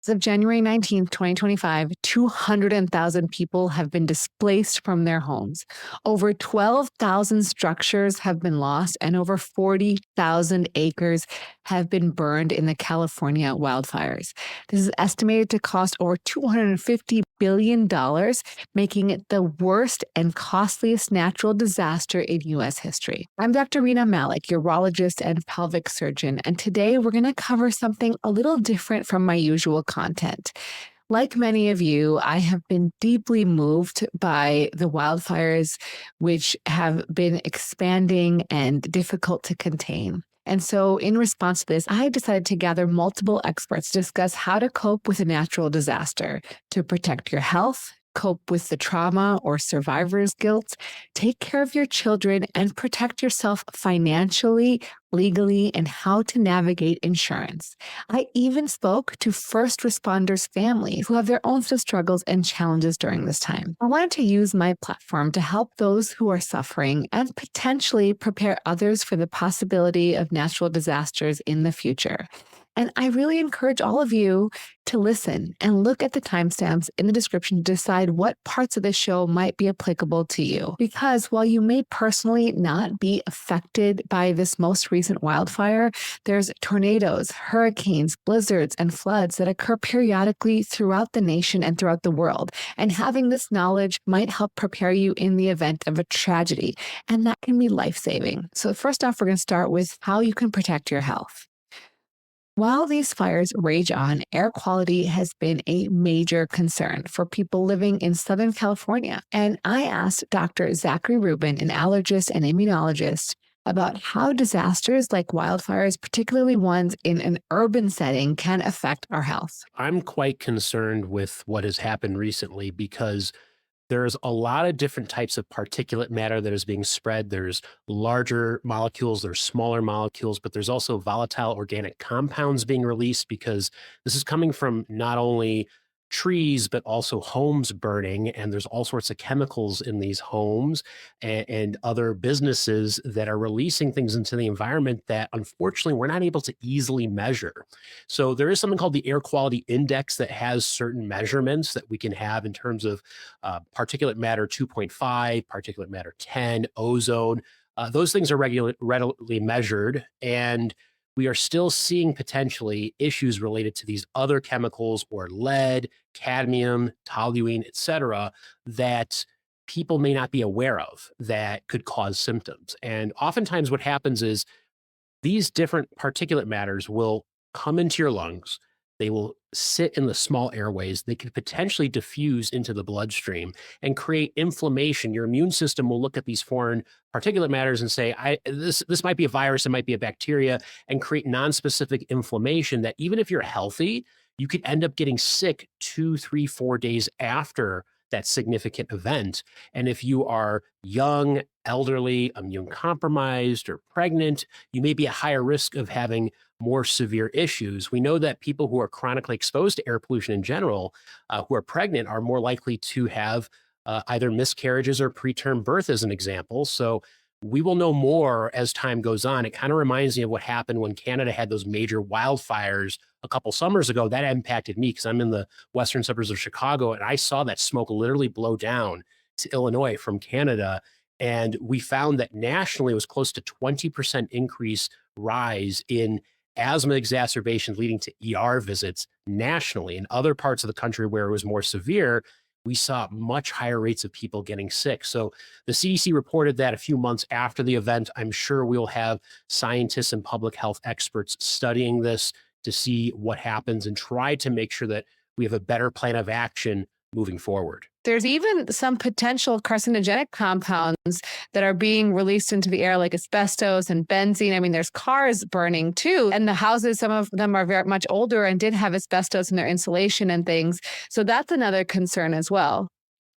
As of January 19th, 2025, 200,000 people have been displaced from their homes. Over 12,000 structures have been lost, and over 40,000 acres have been burned in the California wildfires. This is estimated to cost over $250 billion, making it the worst and costliest natural disaster in U.S. history. I'm Dr. Rena Malik, urologist and pelvic surgeon, and today we're going to cover something a little different from my usual content. Like many of you, I have been deeply moved by the wildfires, which have been expanding and difficult to contain. And so in response to this, I decided to gather multiple experts to discuss how to cope with a natural disaster, to protect your health, cope with the trauma or survivor's guilt, take care of your children, and protect yourself financially, legally, and how to navigate insurance. I even spoke to first responders' families who have their own set of struggles and challenges during this time. I wanted to use my platform to help those who are suffering and potentially prepare others for the possibility of natural disasters in the future. And I really encourage all of you to listen and look at the timestamps in the description to decide what parts of this show might be applicable to you. Because while you may personally not be affected by this most recent wildfire, there's tornadoes, hurricanes, blizzards, and floods that occur periodically throughout the nation and throughout the world. And having this knowledge might help prepare you in the event of a tragedy. And that can be life-saving. So first off, we're going to start with how you can protect your health. While these fires rage on, air quality has been a major concern for people living in Southern California. And I asked Dr. Zachary Rubin, an allergist and immunologist, about how disasters like wildfires, particularly ones in an urban setting, can affect our health. I'm quite concerned with what has happened recently because there's a lot of different types of particulate matter that is being spread. There's larger molecules, there's smaller molecules, but there's also volatile organic compounds being released because this is coming from not only trees, but also homes burning. And there's all sorts of chemicals in these homes and other businesses that are releasing things into the environment that unfortunately we're not able to easily measure. So there is something called the air quality index that has certain measurements that we can have in terms of particulate matter 2.5, particulate matter 10, ozone. Those things are readily measured, and we are still seeing potentially issues related to these other chemicals or lead, cadmium, toluene, et cetera, that people may not be aware of that could cause symptoms. And oftentimes what happens is these different particulate matters will come into your lungs. They will sit in the small airways. They could potentially diffuse into the bloodstream and create inflammation. Your immune system will look at these foreign particulate matters and say, this might be a virus, it might be a bacteria, and create nonspecific inflammation that even if you're healthy, you could end up getting sick 2, 3, 4 days after that significant event. And if you are young, elderly, immune compromised, or pregnant, you may be at higher risk of having more severe issues. We know that people who are chronically exposed to air pollution in general, who are pregnant, are more likely to have either miscarriages or preterm birth, as an example. So we will know more as time goes on. It kind of reminds me of what happened when Canada had those major wildfires a couple summers ago. That impacted me because I'm in the western suburbs of Chicago, and I saw that smoke literally blow down to Illinois from Canada. And we found that nationally it was close to 20% increase rise in asthma exacerbations leading to ER visits nationally. In other parts of the country where it was more severe, we saw much higher rates of people getting sick. So the CDC reported that a few months after the event. I'm sure we'll have scientists and public health experts studying this to see what happens and try to make sure that we have a better plan of action moving forward. There's even some potential carcinogenic compounds that are being released into the air, like asbestos and benzene. I mean, there's cars burning too. And the houses, some of them are very much older and did have asbestos in their insulation and things. So that's another concern as well.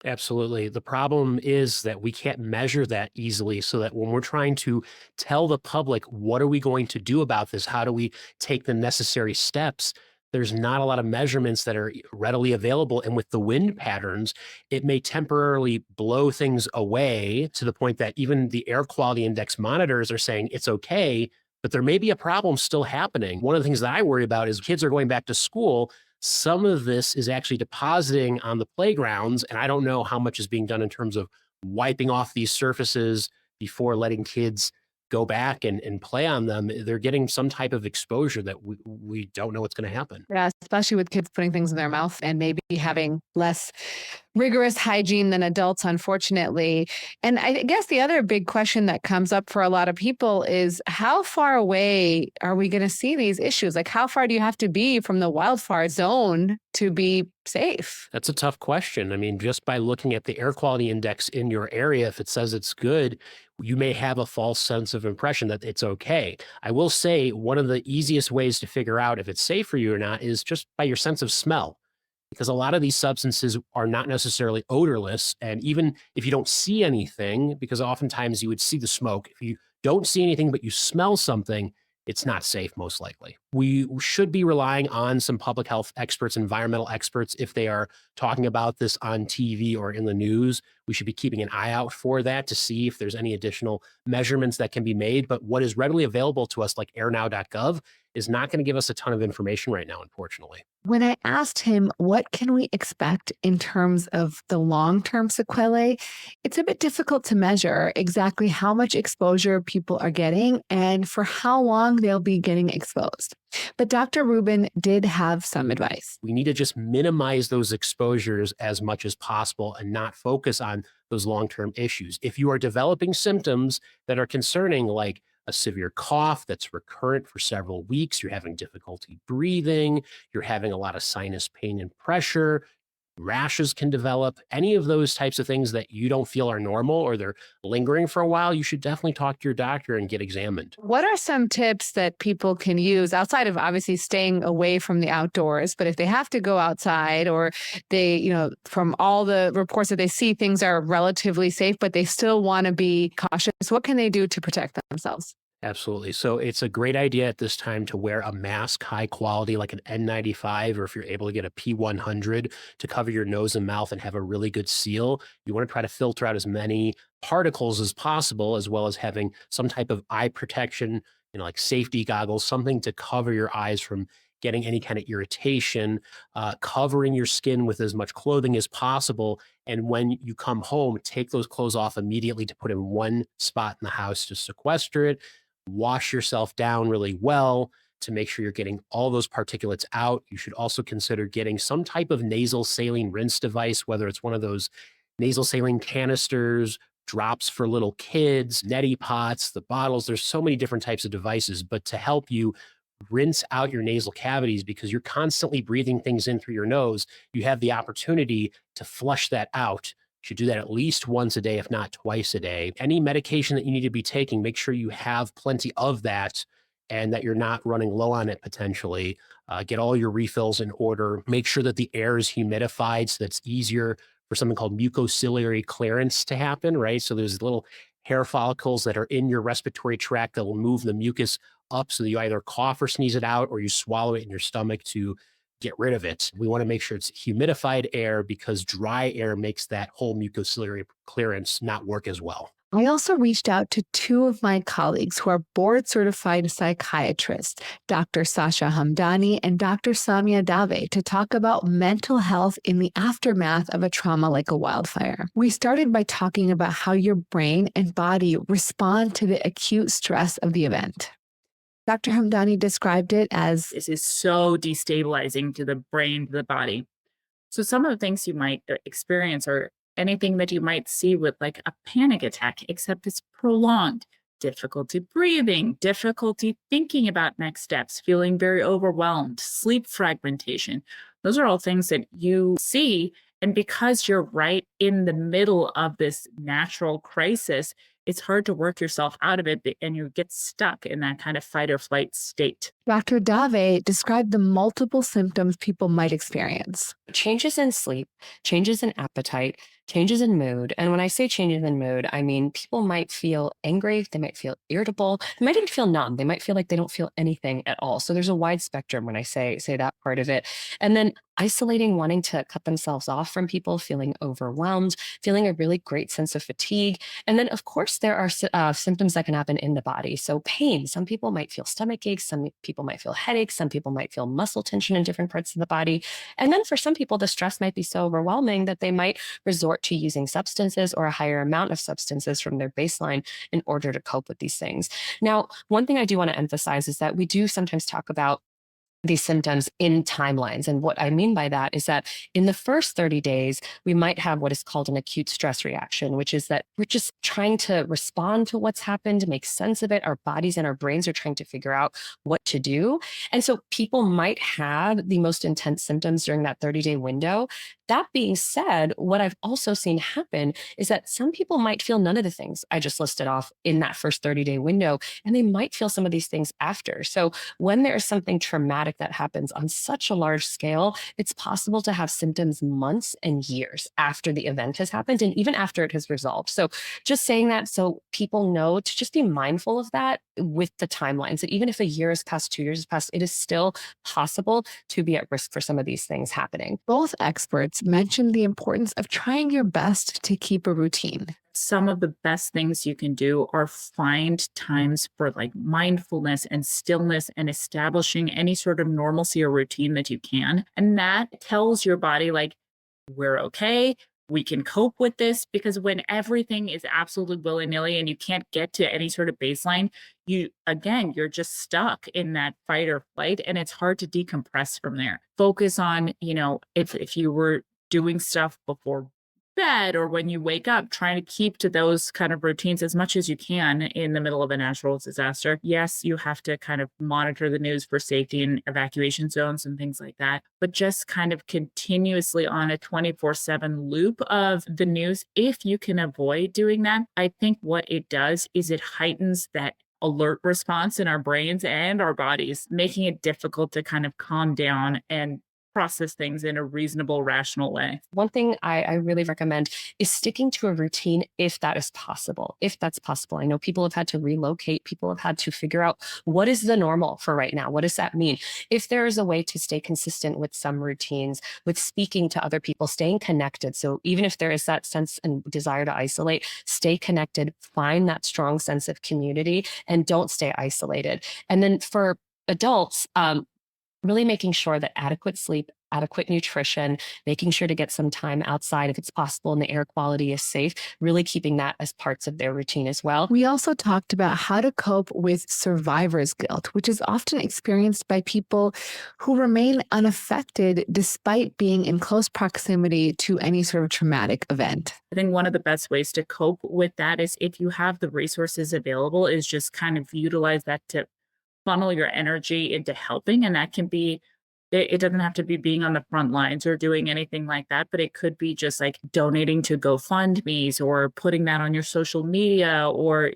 Absolutely. The problem is that we can't measure that easily, so that when we're trying to tell the public, what are we going to do about this? How do we take the necessary steps? There's not a lot of measurements that are readily available. And with the wind patterns, it may temporarily blow things away to the point that even the air quality index monitors are saying it's okay, but there may be a problem still happening. One of the things that I worry about is kids are going back to school. Some of this is actually depositing on the playgrounds, and I don't know how much is being done in terms of wiping off these surfaces before letting kids go back and play on them. They're getting some type of exposure that we don't know what's going to happen. Yeah, especially with kids putting things in their mouth and maybe having less rigorous hygiene than adults, unfortunately. And I guess the other big question that comes up for a lot of people is how far away are we going to see these issues? Like, how far do you have to be from the wildfire zone to be safe? That's a tough question. I mean, just by looking at the air quality index in your area, if it says it's good, you may have a false sense of impression that it's okay. I will say one of the easiest ways to figure out if it's safe for you or not is just by your sense of smell, because a lot of these substances are not necessarily odorless. And even if you don't see anything, because oftentimes you would see the smoke, if you don't see anything but you smell something, it's not safe, most likely. We should be relying on some public health experts, environmental experts, if they are talking about this on TV or in the news. We should be keeping an eye out for that to see if there's any additional measurements that can be made. But what is readily available to us, like airnow.gov, is not going to give us a ton of information right now, unfortunately. When I asked him, what can we expect in terms of the long-term sequelae, it's a bit difficult to measure exactly how much exposure people are getting and for how long they'll be getting exposed. But Dr. Rubin did have some advice. We need to just minimize those exposures as much as possible and not focus on those long-term issues. If you are developing symptoms that are concerning, like a severe cough that's recurrent for several weeks, you're having difficulty breathing, you're having a lot of sinus pain and pressure, rashes can develop, any of those types of things that you don't feel are normal or they're lingering for a while, you should definitely talk to your doctor and get examined. What are some tips that people can use outside of obviously staying away from the outdoors? But if they have to go outside or they, from all the reports that they see, things are relatively safe, but they still want to be cautious, what can they do to protect themselves? Absolutely. So it's a great idea at this time to wear a mask, high quality, like an N95, or if you're able to get a P100 to cover your nose and mouth and have a really good seal. You want to try to filter out as many particles as possible, as well as having some type of eye protection, like safety goggles, something to cover your eyes from getting any kind of irritation, covering your skin with as much clothing as possible. And when you come home, take those clothes off immediately to put in one spot in the house to sequester it. Wash yourself down really well to make sure you're getting all those particulates out. You should also consider getting some type of nasal saline rinse device, whether it's one of those nasal saline canisters, drops for little kids, neti pots, the bottles. There's so many different types of devices, but to help you rinse out your nasal cavities, because you're constantly breathing things in through your nose, you have the opportunity to flush that out. You should do that at least once a day, if not twice a day. Any medication that you need to be taking, make sure you have plenty of that and that you're not running low on it potentially. Get all your refills in order. Make sure that the air is humidified so that's easier for something called mucociliary clearance to happen, right? So there's little hair follicles that are in your respiratory tract that will move the mucus up so that you either cough or sneeze it out, or you swallow it in your stomach to get rid of it. We want to make sure it's humidified air, because dry air makes that whole mucociliary clearance not work as well. I also reached out to two of my colleagues who are board-certified psychiatrists, Dr. Sasha Hamdani and Dr. Saumya Dave, to talk about mental health in the aftermath of a trauma like a wildfire. We started by talking about how your brain and body respond to the acute stress of the event. Dr. Hamdani described it as, this is so destabilizing to the brain, to the body. So some of the things you might experience are anything that you might see with like a panic attack, except it's prolonged. Difficulty breathing, difficulty thinking about next steps, feeling very overwhelmed, sleep fragmentation. Those are all things that you see. And because you're right in the middle of this natural crisis, it's hard to work yourself out of it, and you get stuck in that kind of fight or flight state. Dr. Dave described the multiple symptoms people might experience. Changes in sleep, changes in appetite, changes in mood. And when I say changes in mood, I mean people might feel angry, they might feel irritable, they might even feel numb. They might feel like they don't feel anything at all. So there's a wide spectrum when I say that part of it. And then isolating, wanting to cut themselves off from people, feeling overwhelmed, feeling a really great sense of fatigue. And then, of course, there are symptoms that can happen in the body. So pain, some people might feel stomach aches, some people might feel headaches, some people might feel muscle tension in different parts of the body. And then for some people, the stress might be so overwhelming that they might resort to using substances or a higher amount of substances from their baseline in order to cope with these things. Now, one thing I do want to emphasize is that we do sometimes talk about these symptoms in timelines. And what I mean by that is that in the first 30 days, we might have what is called an acute stress reaction, which is that we're just trying to respond to what's happened, make sense of it. Our bodies and our brains are trying to figure out what to do. And so people might have the most intense symptoms during that 30-day window. That being said, what I've also seen happen is that some people might feel none of the things I just listed off in that first 30-day window, and they might feel some of these things after. So when there is something traumatic that happens on such a large scale, it's possible to have symptoms months and years after the event has happened and even after it has resolved. So just saying that so people know to just be mindful of that with the timelines, that even if a year has passed, 2 years has passed, it is still possible to be at risk for some of these things happening. Both experts mentioned the importance of trying your best to keep a routine. Some of the best things you can do are find times for like mindfulness and stillness and establishing any sort of normalcy or routine that you can. And that tells your body, like, we're okay. We can cope with this, because when everything is absolutely willy-nilly and you can't get to any sort of baseline, you're just stuck in that fight or flight, and it's hard to decompress from there. Focus on, if you were doing stuff before bed or when you wake up, trying to keep to those kind of routines as much as you can in the middle of a natural disaster. Yes, you have to kind of monitor the news for safety and evacuation zones and things like that, but just kind of continuously on a 24/7 loop of the news. If you can avoid doing that, I think what it does is it heightens that alert response in our brains and our bodies, making it difficult to kind of calm down and process things in a reasonable, rational way. One thing I really recommend is sticking to a routine if that is possible. If that's possible. I know people have had to relocate. People have had to figure out what is the normal for right now. What does that mean? If there is a way to stay consistent with some routines, with speaking to other people, staying connected. So even if there is that sense and desire to isolate, stay connected, find that strong sense of community, and don't stay isolated. And then for adults, really making sure that adequate sleep, adequate nutrition, making sure to get some time outside if it's possible and the air quality is safe, really keeping that as parts of their routine as well. We also talked about how to cope with survivor's guilt, which is often experienced by people who remain unaffected despite being in close proximity to any sort of traumatic event. I think one of the best ways to cope with that is, if you have the resources available, is just kind of utilize that to funnel your energy into helping. And that can be, it doesn't have to be being on the front lines or doing anything like that, but it could be just like donating to GoFundMe's or putting that on your social media, or,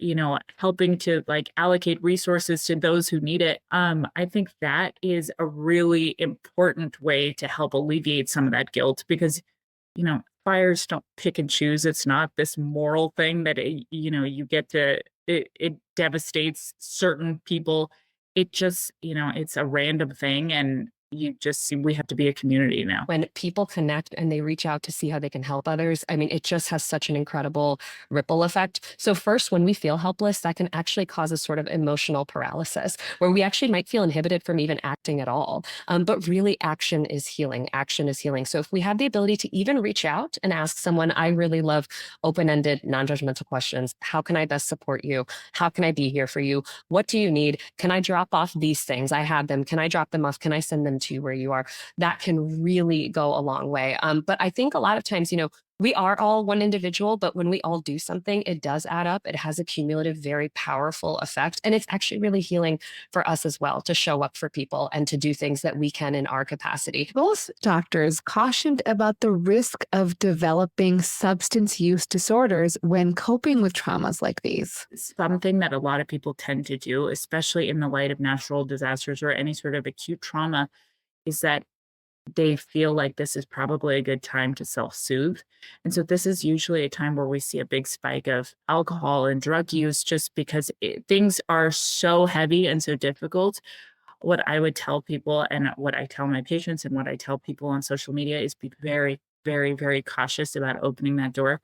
helping to like allocate resources to those who need it. I think that is a really important way to help alleviate some of that guilt, because, fires don't pick and choose. It's not this moral thing that, you get to, it devastates certain people. It just, it's a random thing, and we have to be a community now. When people connect and they reach out to see how they can help others, I mean, it just has such an incredible ripple effect. So first, when we feel helpless, that can actually cause a sort of emotional paralysis where we actually might feel inhibited from even acting at all. But really, action is healing. Action is healing. So if we have the ability to even reach out and ask someone, I really love open-ended, non-judgmental questions. How can I best support you? How can I be here for you? What do you need? Can I drop off these things? I have them. Can I drop them off? Can I send them to you where you are? That can really go a long way. But I think a lot of times, we are all one individual, but when we all do something, it does add up. It has a cumulative, very powerful effect. And it's actually really healing for us as well to show up for people and to do things that we can in our capacity. Both doctors cautioned about the risk of developing substance use disorders when coping with traumas like these. Something that a lot of people tend to do, especially in the light of natural disasters or any sort of acute trauma, is that they feel like this is probably a good time to self-soothe. And so this is usually a time where we see a big spike of alcohol and drug use just because things are so heavy and so difficult. What I would tell people and what I tell my patients and what I tell people on social media is be very, very, very cautious about opening that door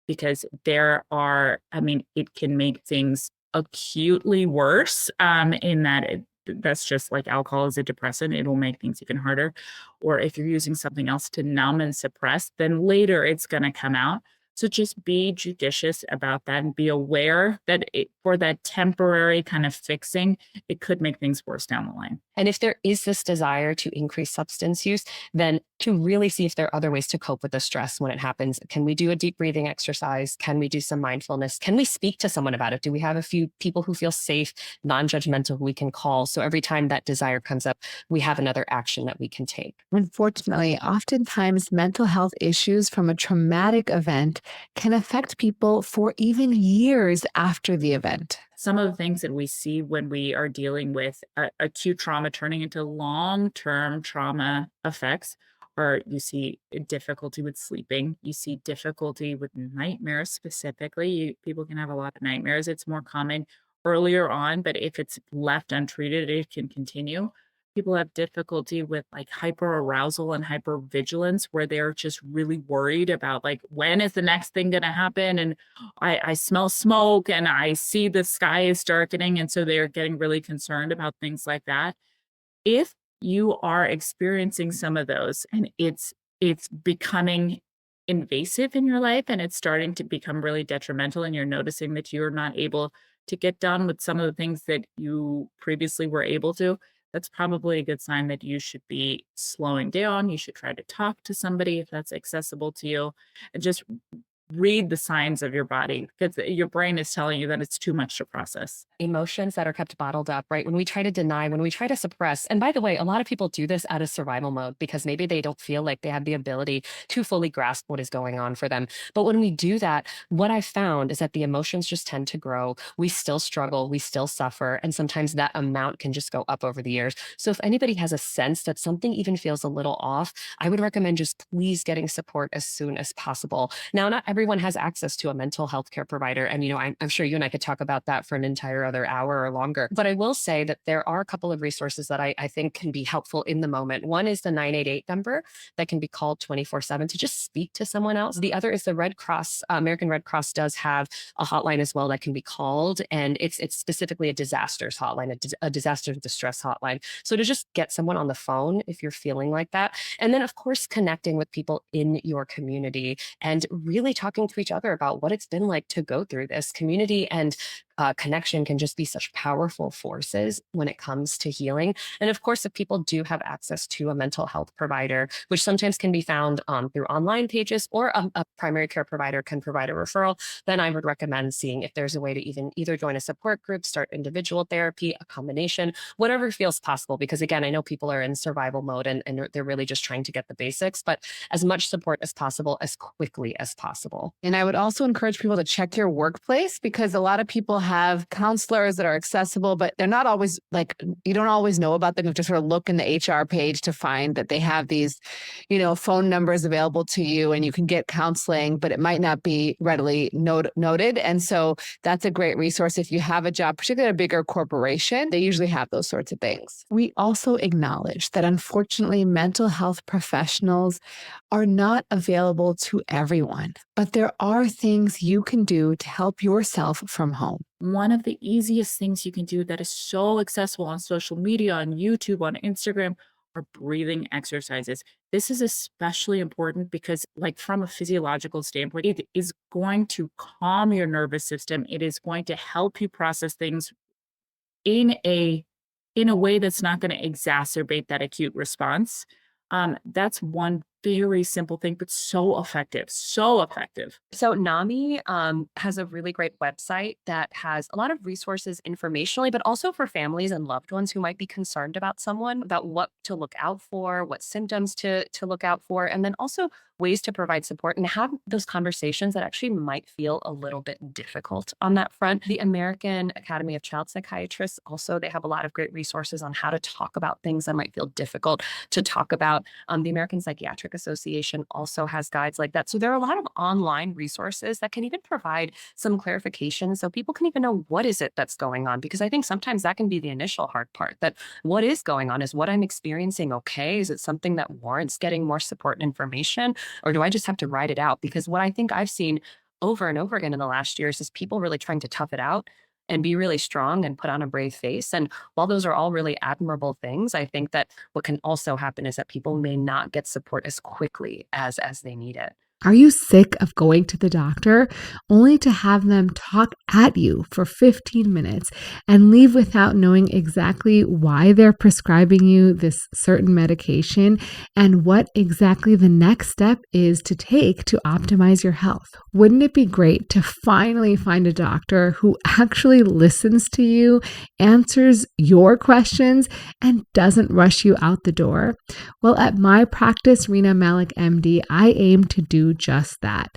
because it can make things acutely worse in that that's just like alcohol is a depressant. It will make things even harder. Or if you're using something else to numb and suppress, then later it's going to come out. So just be judicious about that and be aware that for that temporary kind of fixing, it could make things worse down the line. And if there is this desire to increase substance use, then to really see if there are other ways to cope with the stress when it happens. Can we do a deep breathing exercise? Can we do some mindfulness? Can we speak to someone about it? Do we have a few people who feel safe, non-judgmental, we can call? So every time that desire comes up, we have another action that we can take. Unfortunately, oftentimes mental health issues from a traumatic event can affect people for even years after the event. Some of the things that we see when we are dealing with acute trauma turning into long-term trauma effects are you see difficulty with sleeping. You see difficulty with nightmares specifically. People can have a lot of nightmares. It's more common earlier on, but if it's left untreated, it can continue. People have difficulty with like hyperarousal and hypervigilance where they're just really worried about like, when is the next thing going to happen? And I smell smoke and I see the sky is darkening. And so they're getting really concerned about things like that. If you are experiencing some of those and it's becoming invasive in your life and it's starting to become really detrimental and you're noticing that you're not able to get done with some of the things that you previously were able to, that's probably a good sign that you should be slowing down. You should try to talk to somebody if that's accessible to you and just read the signs of your body because your brain is telling you that it's too much to process. Emotions that are kept bottled up, right? When we try to deny, when we try to suppress, and by the way, a lot of people do this out of survival mode because maybe they don't feel like they have the ability to fully grasp what is going on for them. But when we do that, what I found is that the emotions just tend to grow. We still struggle, we still suffer, and sometimes that amount can just go up over the years. So if anybody has a sense that something even feels a little off, I would recommend just please getting support as soon as possible. Now, not everyone has access to a mental health care provider. And, I'm sure you and I could talk about that for an entire other hour or longer. But I will say that there are a couple of resources that I think can be helpful in the moment. One is the 988 number that can be called 24/7 to just speak to someone else. The other is the Red Cross. American Red Cross does have a hotline as well that can be called. And it's specifically a disasters hotline, a disaster distress hotline. So to just get someone on the phone if you're feeling like that. And then, of course, connecting with people in your community and really talking to each other about what it's been like to go through this. Community and connection can just be such powerful forces when it comes to healing. And of course, if people do have access to a mental health provider, which sometimes can be found through online pages, or a primary care provider can provide a referral, then I would recommend seeing if there's a way to either join a support group, start individual therapy, a combination, whatever feels possible. Because again, I know people are in survival mode and they're really just trying to get the basics, but as much support as possible, as quickly as possible. And I would also encourage people to check your workplace because a lot of people have counselors that are accessible, but they're not always you don't always know about them. You have to sort of look in the HR page to find that they have these, phone numbers available to you and you can get counseling, but it might not be readily noted. And so that's a great resource. If you have a job, particularly at a bigger corporation, they usually have those sorts of things. We also acknowledge that unfortunately, mental health professionals are not available to everyone, but there are things you can do to help yourself from home. One of the easiest things you can do that is so accessible on social media, on YouTube, on Instagram, are breathing exercises. This is especially important because, from a physiological standpoint, it is going to calm your nervous system. It is going to help you process things in a way that's not going to exacerbate that acute response. That's one very simple thing, but so effective, so effective. So NAMI has a really great website that has a lot of resources informationally, but also for families and loved ones who might be concerned about someone, about what to look out for, what symptoms to look out for, and then also ways to provide support and have those conversations that actually might feel a little bit difficult on that front. The American Academy of Child Psychiatrists also, they have a lot of great resources on how to talk about things that might feel difficult to talk about. The American Psychiatric Association also has guides like that. So there are a lot of online resources that can even provide some clarification so people can even know what is it that's going on. Because I think sometimes that can be the initial hard part, that what is going on? Is what I'm experiencing okay? Is it something that warrants getting more support and information? Or do I just have to ride it out? Because what I think I've seen over and over again in the last years is people really trying to tough it out and be really strong and put on a brave face. And while those are all really admirable things, I think that what can also happen is that people may not get support as quickly as they need it. Are you sick of going to the doctor only to have them talk at you for 15 minutes and leave without knowing exactly why they're prescribing you this certain medication and what exactly the next step is to take to optimize your health? Wouldn't it be great to finally find a doctor who actually listens to you, answers your questions, and doesn't rush you out the door? Well, at my practice, Rena Malik, MD, I aim to do just that.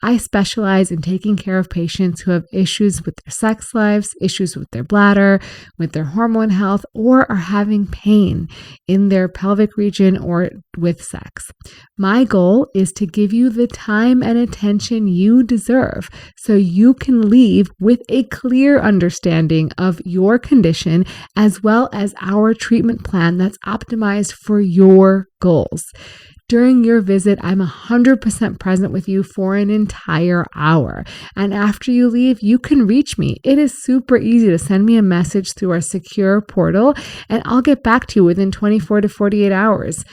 I specialize in taking care of patients who have issues with their sex lives, issues with their bladder, with their hormone health, or are having pain in their pelvic region or with sex. My goal is to give you the time and attention you deserve so you can leave with a clear understanding of your condition as well as our treatment plan that's optimized for your goals. During your visit, I'm 100% present with you for an entire hour. And after you leave, you can reach me. It is super easy to send me a message through our secure portal, and I'll get back to you within 24 to 48 hours.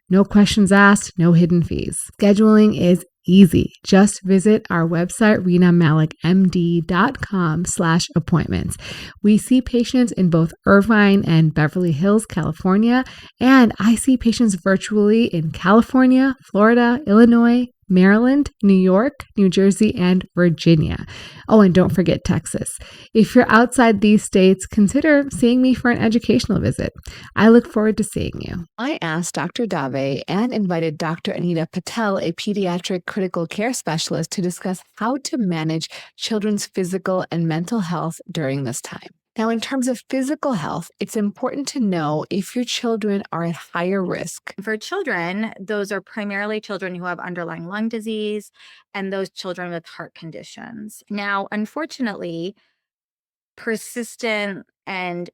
No questions asked, no hidden fees. Scheduling is easy. Just visit our website, renamalikmd.com/appointments. We see patients in both Irvine and Beverly Hills, California, and I see patients virtually in California, Florida, Illinois, Maryland, New York, New Jersey, and Virginia. Oh, and don't forget Texas. If you're outside these states, consider seeing me for an educational visit. I look forward to seeing you. I asked Dr. Dave and invited Dr. Anita Patel, a pediatric critical care specialist, to discuss how to manage children's physical and mental health during this time. Now, in terms of physical health, it's important to know if your children are at higher risk. For children, those are primarily children who have underlying lung disease and those children with heart conditions. Now, unfortunately, persistent and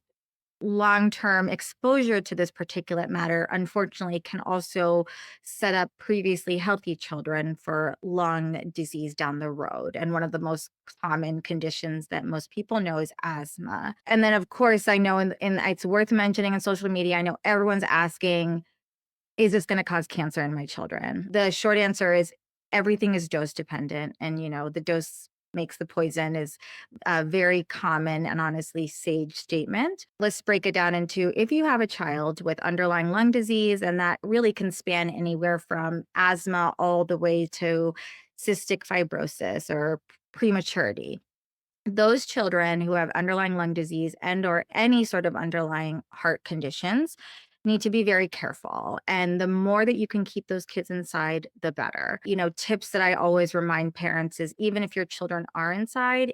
long-term exposure to this particulate matter, unfortunately, can also set up previously healthy children for lung disease down the road. And one of the most common conditions that most people know is asthma. And then, of course, I know it's worth mentioning on social media, I know everyone's asking, is this going to cause cancer in my children? The short answer is everything is dose dependent. And, the dose makes the poison is a very common and honestly sage statement. Let's break it down into, if you have a child with underlying lung disease, and that really can span anywhere from asthma all the way to cystic fibrosis or prematurity. Those children who have underlying lung disease and or any sort of underlying heart conditions need to be very careful. And the more that you can keep those kids inside, the better. Tips that I always remind parents is, even if your children are inside,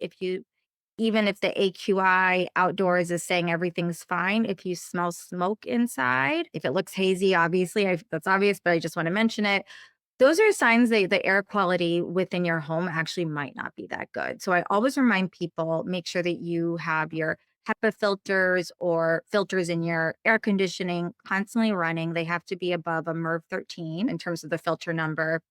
even if the AQI outdoors is saying everything's fine, if you smell smoke inside, if it looks hazy, obviously, that's obvious, but I just want to mention it. Those are signs that the air quality within your home actually might not be that good. So I always remind people, make sure that you have your HEPA filters or filters in your air conditioning constantly running. They have to be above a MERV 13 in terms of the filter number.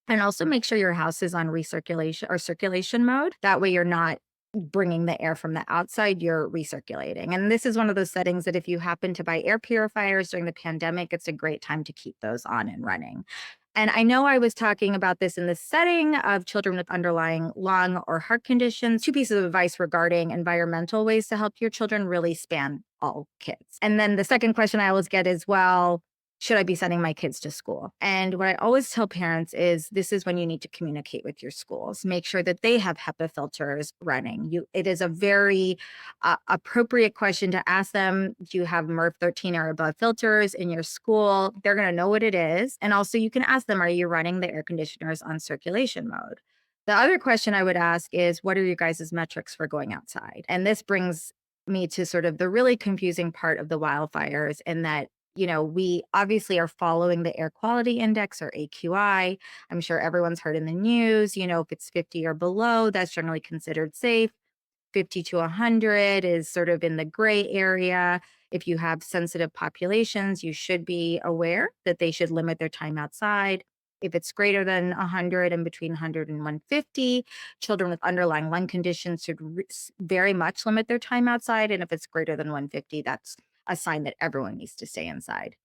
And also make sure your house is on recirculation or circulation mode. That way you're not bringing the air from the outside, you're recirculating. And this is one of those settings that if you happen to buy air purifiers during the pandemic, it's a great time to keep those on and running. And I know I was talking about this in the setting of children with underlying lung or heart conditions. 2 pieces of advice regarding environmental ways to help your children really span all kids. And then the second question I always get is, well, should I be sending my kids to school? And what I always tell parents is this is when you need to communicate with your schools. Make sure that they have HEPA filters running. It is a very appropriate question to ask them. Do you have MERV 13 or above filters in your school? They're going to know what it is. And also you can ask them, are you running the air conditioners on circulation mode? The other question I would ask is, what are your guys' metrics for going outside? And this brings me to sort of the really confusing part of the wildfires, in that we obviously are following the air quality index, or AQI. I'm sure everyone's heard in the news, if it's 50 or below, that's generally considered safe. 50 to 100 is sort of in the gray area. If you have sensitive populations, you should be aware that they should limit their time outside. If it's greater than 100 and between 100 and 150, children with underlying lung conditions should very much limit their time outside. And if it's greater than 150, that's a sign that everyone needs to stay inside.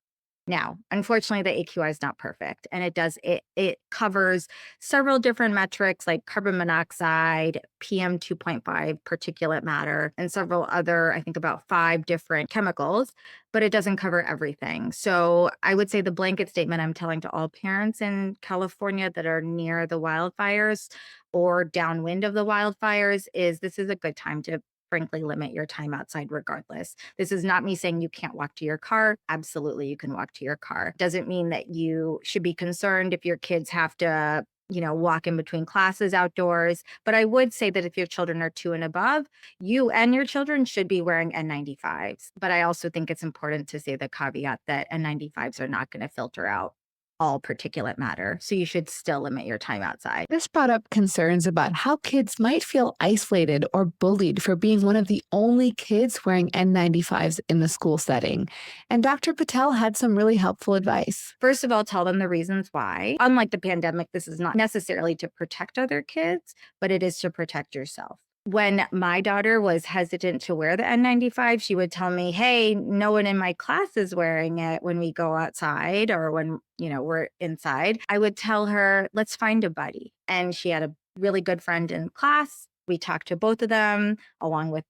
Now, unfortunately, the AQI is not perfect, and it covers several different metrics like carbon monoxide, PM 2.5 particulate matter, and several other, I think about 5 different chemicals, but it doesn't cover everything. So I would say the blanket statement I'm telling to all parents in California that are near the wildfires or downwind of the wildfires is this is a good time to frankly limit your time outside regardless. This is not me saying you can't walk to your car. Absolutely, you can walk to your car. Doesn't mean that you should be concerned if your kids have to, walk in between classes outdoors. But I would say that if your children are 2 and above, you and your children should be wearing N95s. But I also think it's important to say the caveat that N95s are not going to filter out all particulate matter. So you should still limit your time outside. This brought up concerns about how kids might feel isolated or bullied for being one of the only kids wearing N95s in the school setting. And Dr. Patel had some really helpful advice. First of all, tell them the reasons why. Unlike the pandemic, this is not necessarily to protect other kids, but it is to protect yourself. When my daughter was hesitant to wear the N95, she would tell me, hey, no one in my class is wearing it when we go outside or when, we're inside. I would tell her, let's find a buddy. And she had a really good friend in class. We talked to both of them along with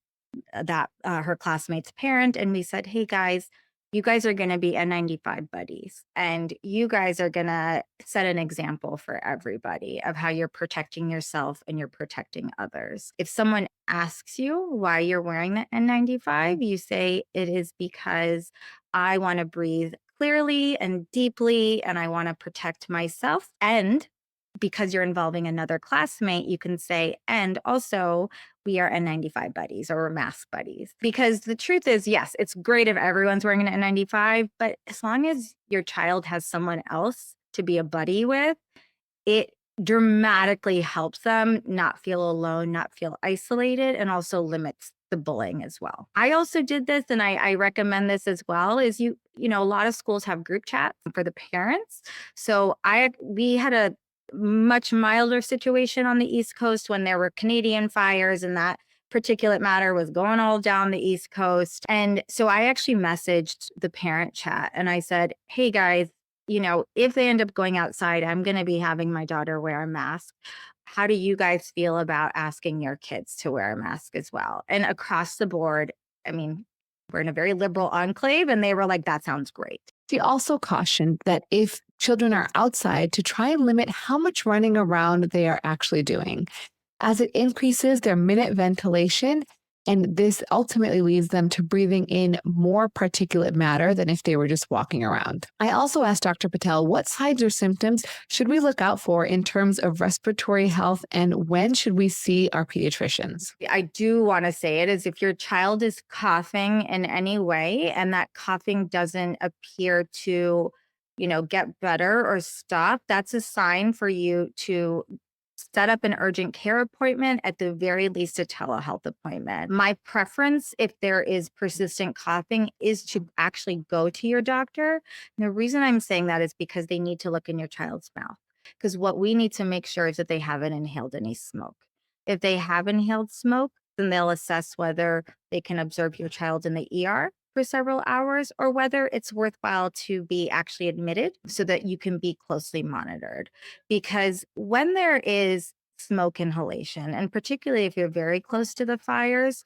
her classmate's parent. And we said, hey, guys, you guys are going to be N95 buddies, and you guys are going to set an example for everybody of how you're protecting yourself and you're protecting others. If someone asks you why you're wearing the N95, you say it is because I want to breathe clearly and deeply, and I want to protect myself. And because you're involving another classmate, you can say, and also we are N95 buddies or we're mask buddies. Because the truth is, yes, it's great if everyone's wearing an N95, but as long as your child has someone else to be a buddy with, it dramatically helps them not feel alone, not feel isolated, and also limits the bullying as well. I also did this, and I recommend this as well, is a lot of schools have group chats for the parents. So we had a much milder situation on the East Coast when there were Canadian fires, and that particulate matter was going all down the East Coast. And so I actually messaged the parent chat and I said, hey guys, if they end up going outside, I'm going to be having my daughter wear a mask. How do you guys feel about asking your kids to wear a mask as well? And across the board, we're in a very liberal enclave, and they were like, that sounds great. She also cautioned that if children are outside, to try and limit how much running around they are actually doing, as it increases their minute ventilation, and this ultimately leads them to breathing in more particulate matter than if they were just walking around. I also asked Dr. Patel, what signs or symptoms should we look out for in terms of respiratory health, and when should we see our pediatricians? I do want to say it is if your child is coughing in any way and that coughing doesn't appear to, get better or stop, that's a sign for you to set up an urgent care appointment, at the very least a telehealth appointment. My preference, if there is persistent coughing, is to actually go to your doctor. And the reason I'm saying that is because they need to look in your child's mouth. Because what we need to make sure is that they haven't inhaled any smoke. If they have inhaled smoke, then they'll assess whether they can observe your child in the ER for several hours, or whether it's worthwhile to be actually admitted so that you can be closely monitored. Because when there is smoke inhalation, and particularly if you're very close to the fires,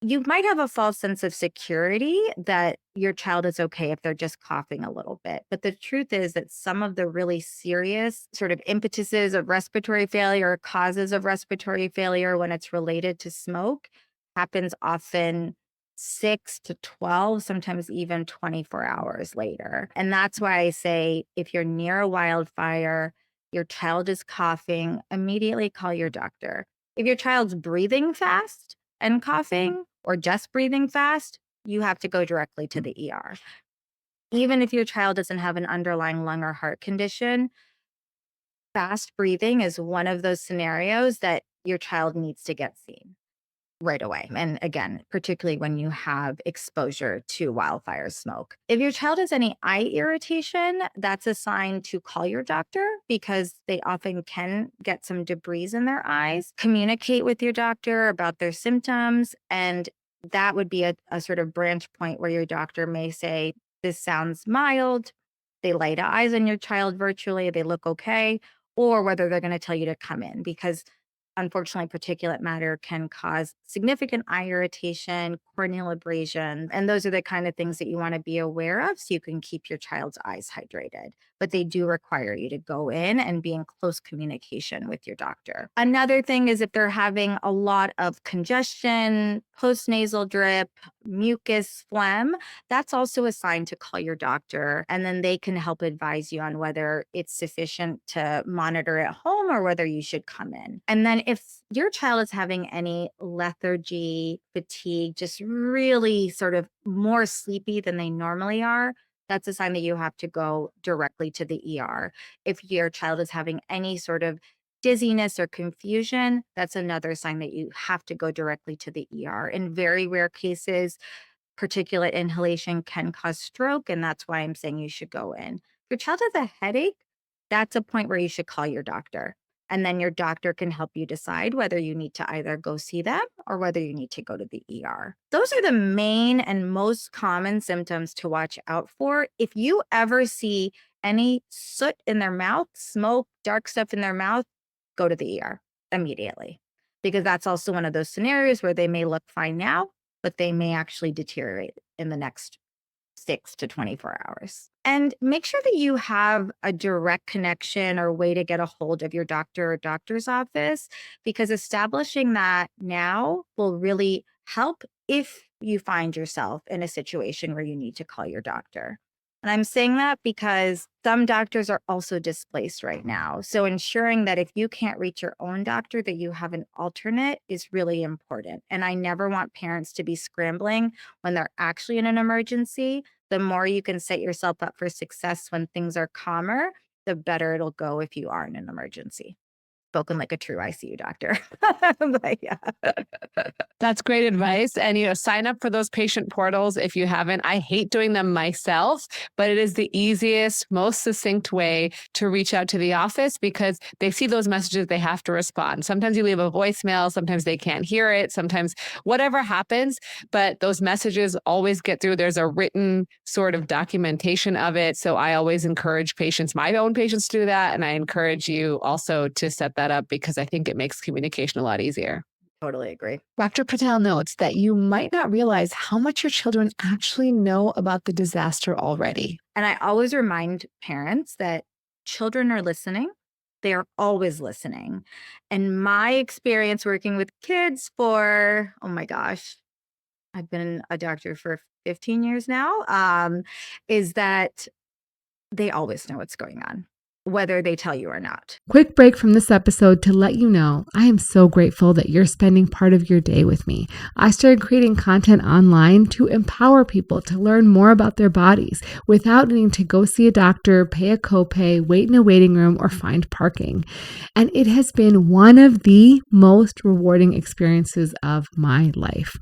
you might have a false sense of security that your child is okay if they're just coughing a little bit. But the truth is that some of the really serious sort of impetuses of respiratory failure or causes of respiratory failure when it's related to smoke happens often 6 to 12, sometimes even 24 hours later. And that's why I say if you're near a wildfire, your child is coughing, immediately call your doctor. If your child's breathing fast and coughing or just breathing fast, you have to go directly to the ER. Even if your child doesn't have an underlying lung or heart condition, fast breathing is one of those scenarios that your child needs to get seen right away. And again, particularly when you have exposure to wildfire smoke. If your child has any eye irritation, that's a sign to call your doctor because they often can get some debris in their eyes. Communicate with your doctor about their symptoms. And that would be a sort of branch point where your doctor may say, this sounds mild. They lay the eyes on your child virtually. They look okay. Or whether they're going to tell you to come in because unfortunately, particulate matter can cause significant eye irritation, corneal abrasion, and those are the kind of things that you want to be aware of so you can keep your child's eyes hydrated. But they do require you to go in and be in close communication with your doctor. Another thing is if they're having a lot of congestion, postnasal drip, mucus, phlegm, that's also a sign to call your doctor. And then they can help advise you on whether it's sufficient to monitor at home or whether you should come in. And then if your child is having any lethargy, fatigue, just really sort of more sleepy than they normally are, that's a sign that you have to go directly to the ER. If your child is having any sort of dizziness or confusion, that's another sign that you have to go directly to the ER. In very rare cases, particulate inhalation can cause stroke, and that's why I'm saying you should go in. If your child has a headache, that's a point where you should call your doctor. And then your doctor can help you decide whether you need to either go see them or whether you need to go to the ER. Those are the main and most common symptoms to watch out for. If you ever see any soot in their mouth, smoke, dark stuff in their mouth, go to the ER immediately. Because that's also one of those scenarios where they may look fine now, but they may actually deteriorate in the next 6 to 24 hours. And make sure that you have a direct connection or way to get a hold of your doctor or doctor's office, because establishing that now will really help if you find yourself in a situation where you need to call your doctor. And I'm saying that because some doctors are also displaced right now. So ensuring that if you can't reach your own doctor, that you have an alternate is really important. And I never want parents to be scrambling when they're actually in an emergency. The more you can set yourself up for success when things are calmer, the better it'll go if you are in an emergency. Spoken like a true ICU doctor. But yeah. That's great advice. And, sign up for those patient portals if you haven't. I hate doing them myself, but it is the easiest, most succinct way to reach out to the office because they see those messages, they have to respond. Sometimes you leave a voicemail, sometimes they can't hear it, sometimes whatever happens, but those messages always get through. There's a written sort of documentation of it. So I always encourage patients, my own patients, to do that. And I encourage you also to set that up because I think it makes communication a lot easier. Totally agree. Dr. Patel notes that you might not realize how much your children actually know about the disaster already. And I always remind parents that children are listening. They are always listening. And my experience working with kids for, oh my gosh, I've been a doctor for 15 years now, is that they always know what's going on, whether they tell you or not. Quick break from this episode to let you know I am so grateful that you're spending part of your day with me. I started creating content online to empower people to learn more about their bodies without needing to go see a doctor, pay a copay, wait in a waiting room, or find parking. And it has been one of the most rewarding experiences of my life.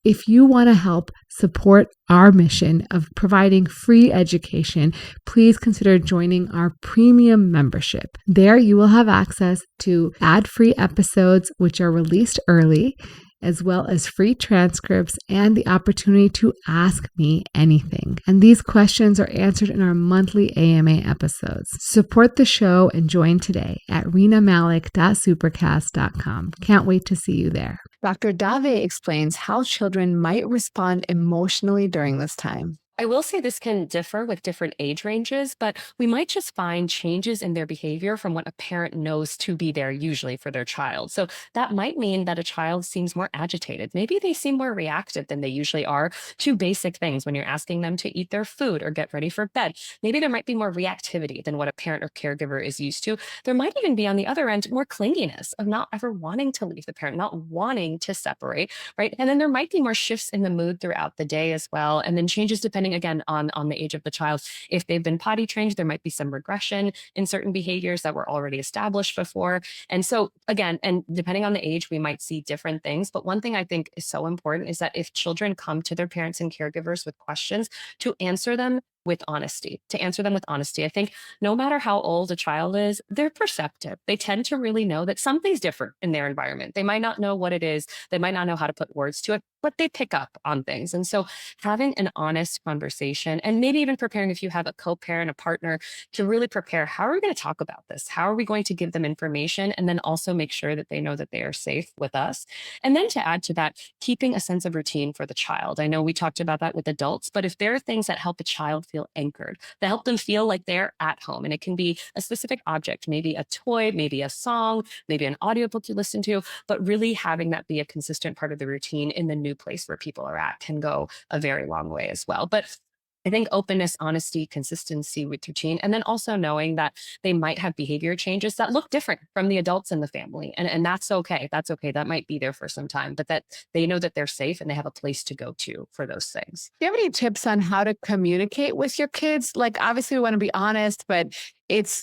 If you want to help support our mission of providing free education, please consider joining our premium membership. There you will have access to ad-free episodes, which are released early, as well as free transcripts and the opportunity to ask me anything. And these questions are answered in our monthly AMA episodes. Support the show and join today at renamalik.supercast.com. Can't wait to see you there. Dr. Dave explains how children might respond emotionally during this time. I will say this can differ with different age ranges, but we might just find changes in their behavior from what a parent knows to be there usually for their child. So that might mean that a child seems more agitated. Maybe they seem more reactive than they usually are to basic things when you're asking them to eat their food or get ready for bed. Maybe there might be more reactivity than what a parent or caregiver is used to. There might even be on the other end more clinginess of not ever wanting to leave the parent, not wanting to separate, right? And then there might be more shifts in the mood throughout the day as well. And then changes depending again on the age of the child. If they've been potty trained, there might be some regression in certain behaviors that were already established before. And so again, and depending on the age, we might see different things. But one thing I think is so important is that if children come to their parents and caregivers with questions, to answer them with honesty, I think no matter how old a child is, they're perceptive. They tend to really know that something's different in their environment. They might not know what it is. They might not know how to put words to it, but they pick up on things. And so having an honest conversation and maybe even preparing, if you have a co-parent, a partner, to really prepare, how are we going to talk about this? How are we going to give them information? And then also make sure that they know that they are safe with us. And then to add to that, keeping a sense of routine for the child. I know we talked about that with adults, but if there are things that help a child feel anchored, that help them feel like they're at home, and it can be a specific object, maybe a toy, maybe a song, maybe an audiobook you listen to, but really having that be a consistent part of the routine in the new place where people are at can go a very long way as well. But I think openness, honesty, consistency with routine, and then also knowing that they might have behavior changes that look different from the adults in the family. And that's okay. That's okay. That might be there for some time, but that they know that they're safe and they have a place to go to for those things. Do you have any tips on how to communicate with your kids? Like, obviously, we want to be honest, but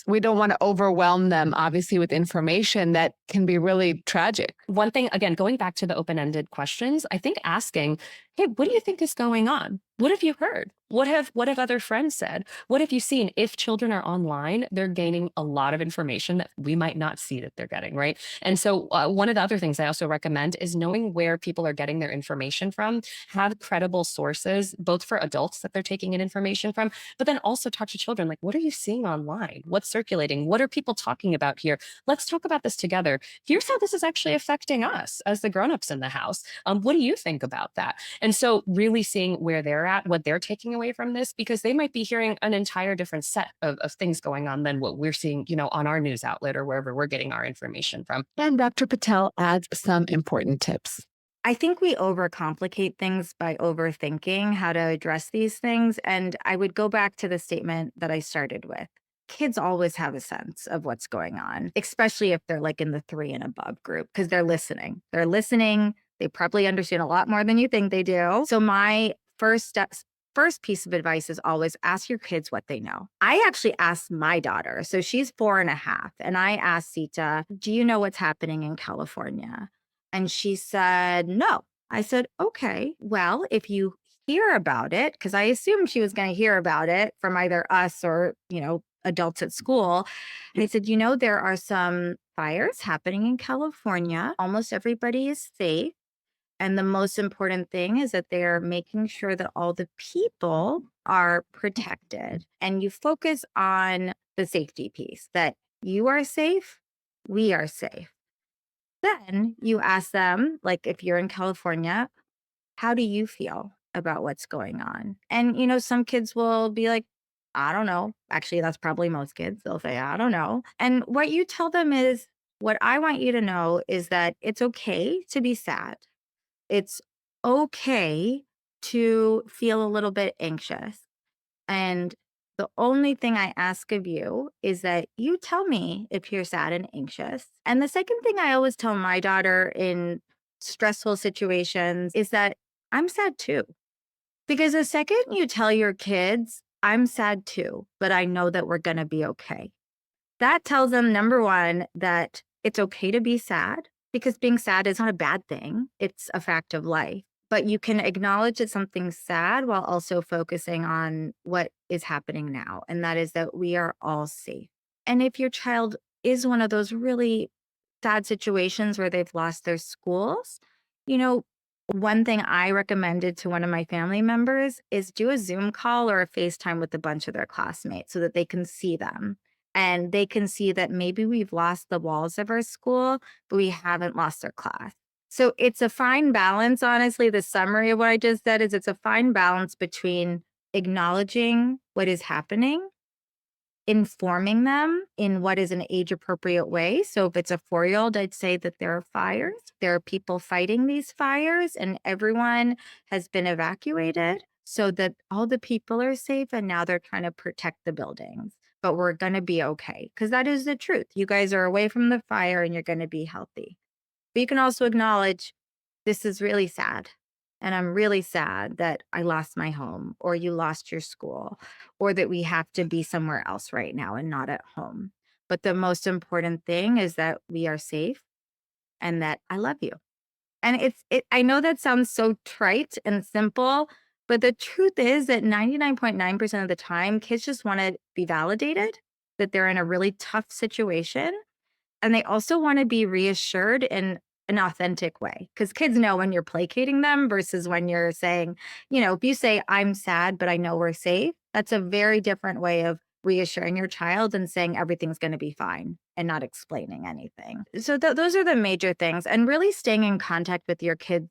we don't want to overwhelm them, obviously, with information that can be really tragic. One thing, again, going back to the open-ended questions, I think asking, hey, what do you think is going on? What have you heard? What have other friends said? What have you seen? If children are online, they're gaining a lot of information that we might not see that they're getting, right? And so one of the other things I also recommend is knowing where people are getting their information from. Have credible sources, both for adults that they're taking in information from, but then also talk to children, like, what are you seeing online? What's circulating? What are people talking about here? Let's talk about this together. Here's how this is actually affecting us as the grownups in the house. What do you think about that? And so really seeing where they're at, what they're taking away from this, because they might be hearing an entire different set of things going on than what we're seeing, on our news outlet or wherever we're getting our information from. And Dr. Patel adds some important tips. I think we overcomplicate things by overthinking how to address these things. And I would go back to the statement that I started with. Kids always have a sense of what's going on, especially if they're like in the 3 and above group, because they're listening. They probably understand a lot more than you think they do. So my first piece of advice is always ask your kids what they know. I actually asked my daughter, so she's 4.5, and I asked Sita, do you know what's happening in California? And she said, no. I said, okay, well, if you hear about it, because I assumed she was going to hear about it from either us or, adults at school. And I said, there are some fires happening in California. Almost everybody is safe. And the most important thing is that they're making sure that all the people are protected. And you focus on the safety piece, that you are safe, we are safe. Then you ask them, like, if you're in California, how do you feel about what's going on? And, some kids will be like, I don't know. Actually, that's probably most kids. They'll say, I don't know. And what you tell them is, what I want you to know is that it's okay to be sad. It's okay to feel a little bit anxious. And the only thing I ask of you is that you tell me if you're sad and anxious. And the second thing I always tell my daughter in stressful situations is that I'm sad too. Because the second you tell your kids, I'm sad too, but I know that we're going to be okay, that tells them, number one, that it's okay to be sad, because being sad is not a bad thing. It's a fact of life. But you can acknowledge that something's sad while also focusing on what is happening now. And that is that we are all safe. And if your child is one of those really sad situations where they've lost their schools, You know, one thing I recommended to one of my family members is do a Zoom call or a FaceTime with a bunch of their classmates so that they can see them and they can see that maybe we've lost the walls of our school, but we haven't lost our class. So it's a fine balance, honestly. The summary of what I just said is it's a fine balance between acknowledging what is happening, informing them in what is an age appropriate way. So if it's a 4-year-old, I'd say that there are fires, there are people fighting these fires, and everyone has been evacuated so that all the people are safe. And now they're trying to protect the buildings, but we're going to be okay. Because that is the truth. You guys are away from the fire and you're going to be healthy. But you can also acknowledge this is really sad. And I'm really sad that I lost my home, or you lost your school, or that we have to be somewhere else right now and not at home. But the most important thing is that we are safe and that I love you. And I know that sounds so trite and simple, but the truth is that 99.9% of the time, kids just want to be validated that they're in a really tough situation. And they also want to be reassured in an authentic way, because kids know when you're placating them versus when you're saying, if you say, I'm sad, but I know we're safe, that's a very different way of reassuring your child than saying everything's going to be fine and not explaining anything. So those are the major things. And really staying in contact with your kids'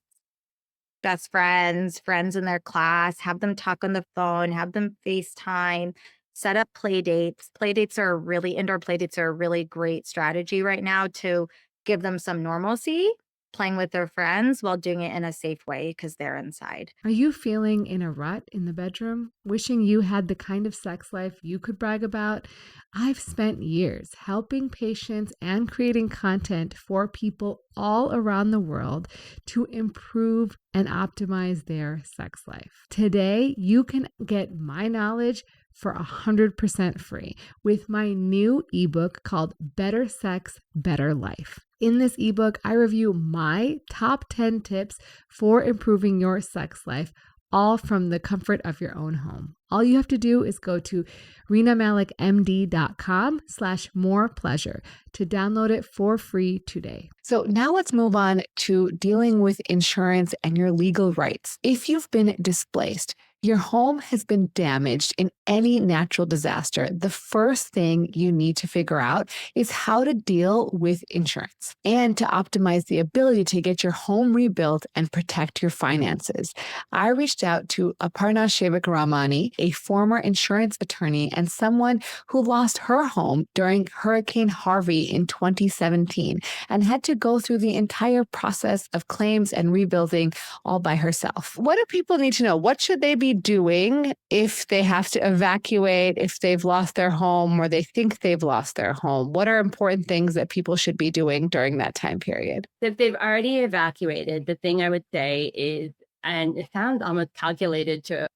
best friends in their class, have them talk on the phone, have them FaceTime, set up play dates. Indoor play dates are a really great strategy right now to give them some normalcy, playing with their friends while doing it in a safe way because they're inside. Are you feeling in a rut in the bedroom, wishing you had the kind of sex life you could brag about? I've spent years helping patients and creating content for people all around the world to improve and optimize their sex life. Today, you can get my knowledge for 100% free with my new ebook called Better Sex, Better Life. In this ebook, I review my top 10 tips for improving your sex life, all from the comfort of your own home. All you have to do is go to renamalikmd.com/morepleasure to download it for free today. So now let's move on to dealing with insurance and your legal rights. If you've been displaced, your home has been damaged in any natural disaster, the first thing you need to figure out is how to deal with insurance and to optimize the ability to get your home rebuilt and protect your finances. I reached out to Aparna Shevak-Ramani, a former insurance attorney and someone who lost her home during Hurricane Harvey in 2017 and had to go through the entire process of claims and rebuilding all by herself. What do people need to know? What should they be doing if they have to evacuate, if they've lost their home or they think they've lost their home? What are important things that people should be doing during that time period? If they've already evacuated, the thing I would say is, and it sounds almost calculated to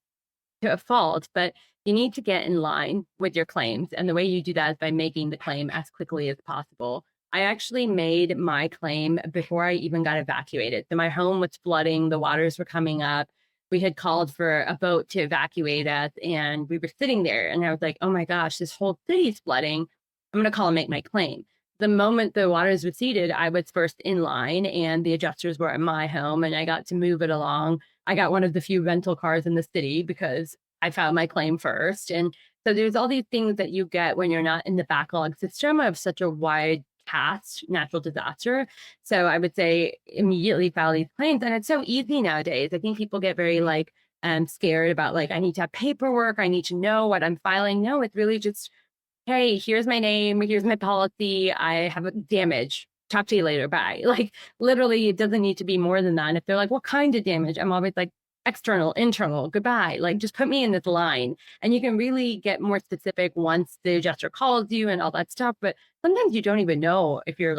a fault, but you need to get in line with your claims. And the way you do that is by making the claim as quickly as possible. I actually made my claim before I even got evacuated. So my home was flooding, the waters were coming up. We had called for a boat to evacuate us, and we were sitting there, and I was like, oh my gosh, this whole city's flooding. I'm going to call and make my claim. The moment the waters receded, I was first in line, and the adjusters were at my home, and I got to move it along. I got one of the few rental cars in the city because I filed my claim first. And so there's all these things that you get when you're not in the backlog system of such a wide cast natural disaster. So I would say immediately file these claims. And it's so easy nowadays. I think people get very scared about I need to have paperwork. I need to know what I'm filing. No, it's really just, hey, here's my name. Here's my policy. I have a damage. Talk to you later. Bye. Literally, it doesn't need to be more than that. And if they're like, what kind of damage? I'm always like, external, internal, goodbye. Just put me in this line. And you can really get more specific once the adjuster calls you and all that stuff. But sometimes you don't even know if you're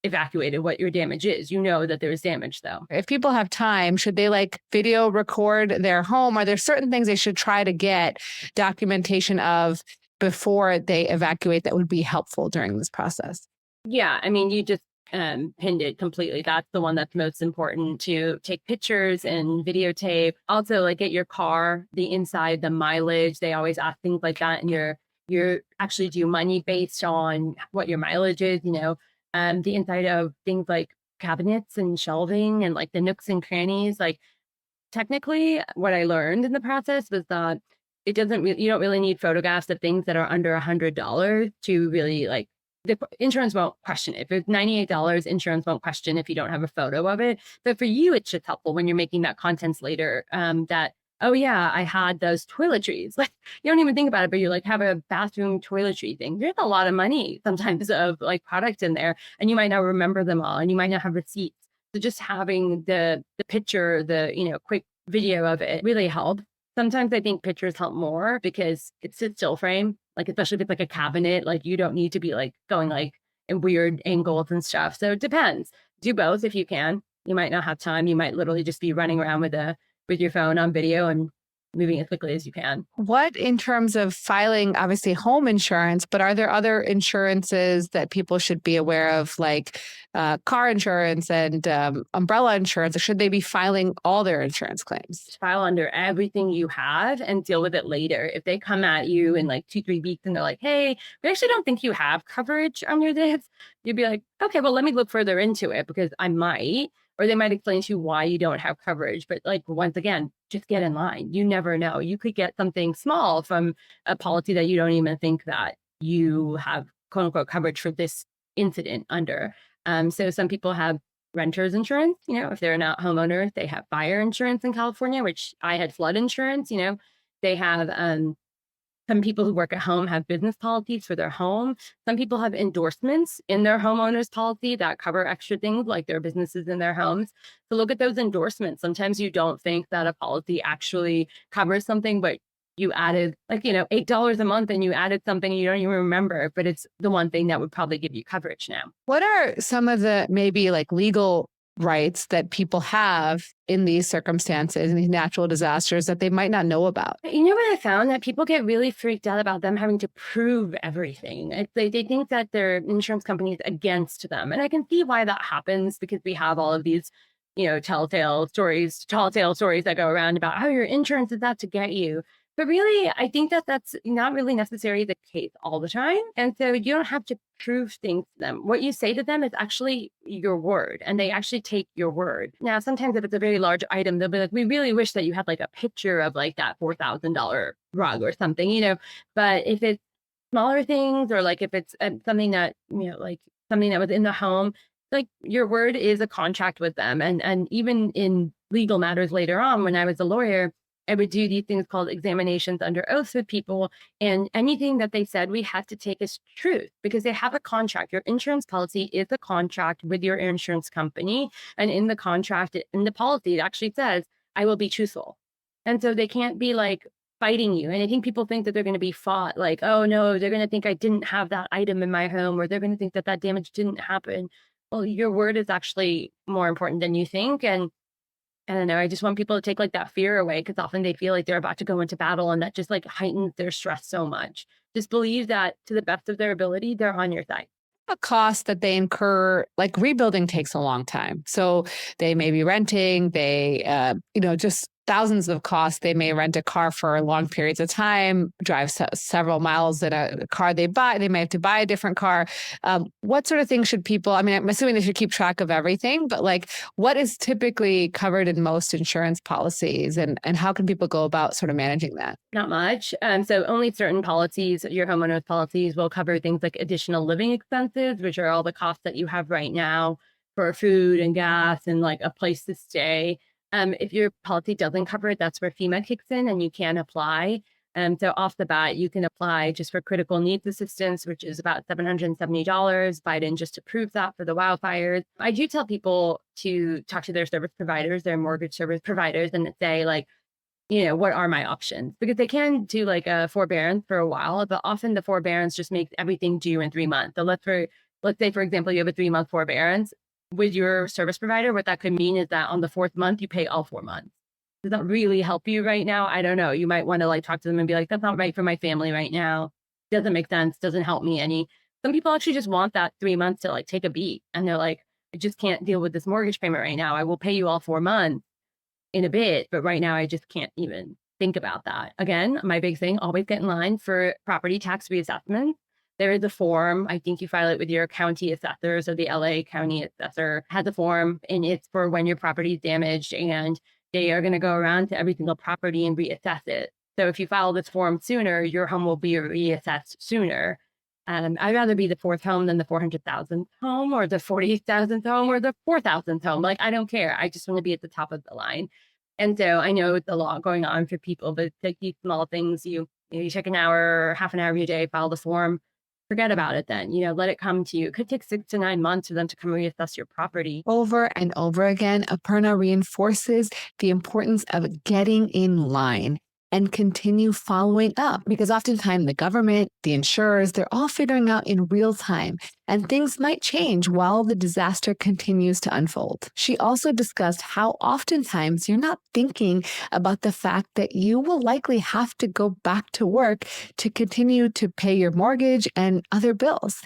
evacuated what your damage is. You know that there's damage though. If people have time, should they video record their home? Are there certain things they should try to get documentation of before they evacuate that would be helpful during this process? Yeah, I mean, you just pinned it completely. That's the one that's most important, to take pictures and videotape. Also, get your car, the inside, the mileage. They always ask things like that, and you're actually do money based on what your mileage is. The inside of things like cabinets and shelving and like the nooks and crannies. Like technically what I learned in the process was that you don't really need photographs of things that are under $100 to really like, the insurance won't question it. If it's $98, insurance won't question if you don't have a photo of it. But for you, it's just helpful when you're making that content later, that, oh yeah, I had those toiletries. Like you don't even think about it, but you like have a bathroom toiletry thing. There's a lot of money sometimes of like product in there, and you might not remember them all, and you might not have receipts. So just having the picture, the quick video of it really helped. Sometimes I think pictures help more because it's a still frame, like especially if it's like a cabinet, like you don't need to be like going like in weird angles and stuff. So it depends. Do both if you can. You might not have time. You might literally just be running around with your phone on video and moving as quickly as you can. What in terms of filing, obviously home insurance, but are there other insurances that people should be aware of, like car insurance and umbrella insurance? Or should they be filing all their insurance claims? File under everything you have and deal with it later. If they come at you in like 2-3 weeks and they're like, hey, we actually don't think you have coverage under this, you'd be like, okay, well, let me look further into it because I might. Or they might explain to you why you don't have coverage. But like, once again, just get in line. You never know. You could get something small from a policy that you don't even think that you have quote unquote coverage for this incident under. So some people have renter's insurance, if they're not homeowners, they have fire insurance in California, which I had flood insurance, they have, some people who work at home have business policies for their home. Some people have endorsements in their homeowner's policy that cover extra things like their businesses in their homes. So look at those endorsements. Sometimes you don't think that a policy actually covers something, but you added like, $8 a month and you added something you don't even remember, but it's the one thing that would probably give you coverage now. What are some of the maybe like legal rights that people have in these circumstances and these natural disasters that they might not know about? You know what I found? That people get really freaked out about them having to prove everything. They think that their insurance company is against them. And I can see why that happens because we have all of these, tall tale stories that go around about how your insurance is out to get you. But really, I think that that's not really necessarily the case all the time. And so you don't have to prove things to them. What you say to them is actually your word, and they actually take your word. Now, sometimes if it's a very large item, they'll be like, we really wish that you had like a picture of like that $4,000 rug or something, But if it's smaller things or like if it's something that, like something that was in the home, like your word is a contract with them. And even in legal matters later on, when I was a lawyer, I would do these things called examinations under oath with people, and anything that they said we had to take as truth because they have a contract. Your insurance policy is a contract with your insurance company. And in the contract, in the policy, it actually says, I will be truthful. And so they can't be like fighting you. And I think people think that they're going to be fought like, oh no, they're going to think I didn't have that item in my home, or they're going to think that that damage didn't happen. Well, your word is actually more important than you think. And I don't know. I just want people to take like that fear away because often they feel like they're about to go into battle and that just like heightens their stress so much. Just believe that to the best of their ability, they're on your side. A cost that they incur, like rebuilding takes a long time. So they may be renting, just thousands of costs. They may rent a car for long periods of time, drive several miles in a car they buy. They may have to buy a different car. What sort of things should people, I'm assuming they should keep track of everything, but like what is typically covered in most insurance policies and how can people go about sort of managing that? Not much. So only certain policies, your homeowner's policies will cover things like additional living expenses, which are all the costs that you have right now for food and gas and like a place to stay. If your policy doesn't cover it, that's where FEMA kicks in and you can apply. So off the bat, you can apply just for critical needs assistance, which is about $770. Biden just approved that for the wildfires. I do tell people to talk to their service providers, their mortgage service providers, and say like, what are my options? Because they can do like a forbearance for a while, but often the forbearance just makes everything due in 3 months. So let's say, for example, you have a 3-month forbearance with your service provider. What that could mean is that on the 4th month, you pay all 4 months. Does that really help you right now? I don't know. You might want to like talk to them and be like, that's not right for my family right now. Doesn't make sense. Doesn't help me any. Some people actually just want that 3 months to like take a beat. And they're like, I just can't deal with this mortgage payment right now. I will pay you all 4 months in a bit, but right now I just can't even think about that. Again, my big thing, always get in line for property tax reassessment. There is a form. I think you file it with your county assessor. So the LA county assessor has a form, and it's for when your property is damaged, and they are going to go around to every single property and reassess it. So if you file this form sooner, your home will be reassessed sooner. I'd rather be the 4th home than the 400,000th home, or the 40,000th home, or the 4,000th home. Like, I don't care. I just want to be at the top of the line. And so I know it's a lot going on for people, but like these small things, you take an hour, half an hour of your day, file the form, forget about it then, let it come to you. It could take 6 to 9 months for them to come reassess your property. Over and over again, Aparna reinforces the importance of getting in line and continue following up, because oftentimes the government, the insurers, they're all figuring out in real time, and things might change while the disaster continues to unfold. She also discussed how oftentimes you're not thinking about the fact that you will likely have to go back to work to continue to pay your mortgage and other bills,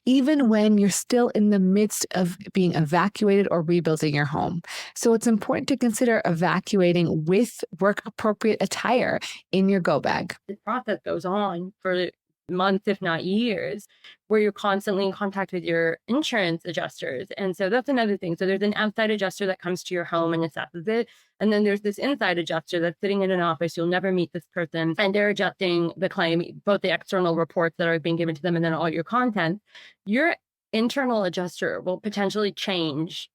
even when you're still in the midst of being evacuated or rebuilding your home. So it's important to consider evacuating with work-appropriate attire in your go bag. This process goes on for months, if not years, where you're constantly in contact with your insurance adjusters. And so that's another thing. So there's an outside adjuster that comes to your home and assesses it. And then there's this inside adjuster that's sitting in an office. You'll never meet this person. And they're adjusting the claim, both the external reports that are being given to them and then all your content. Your internal adjuster will potentially change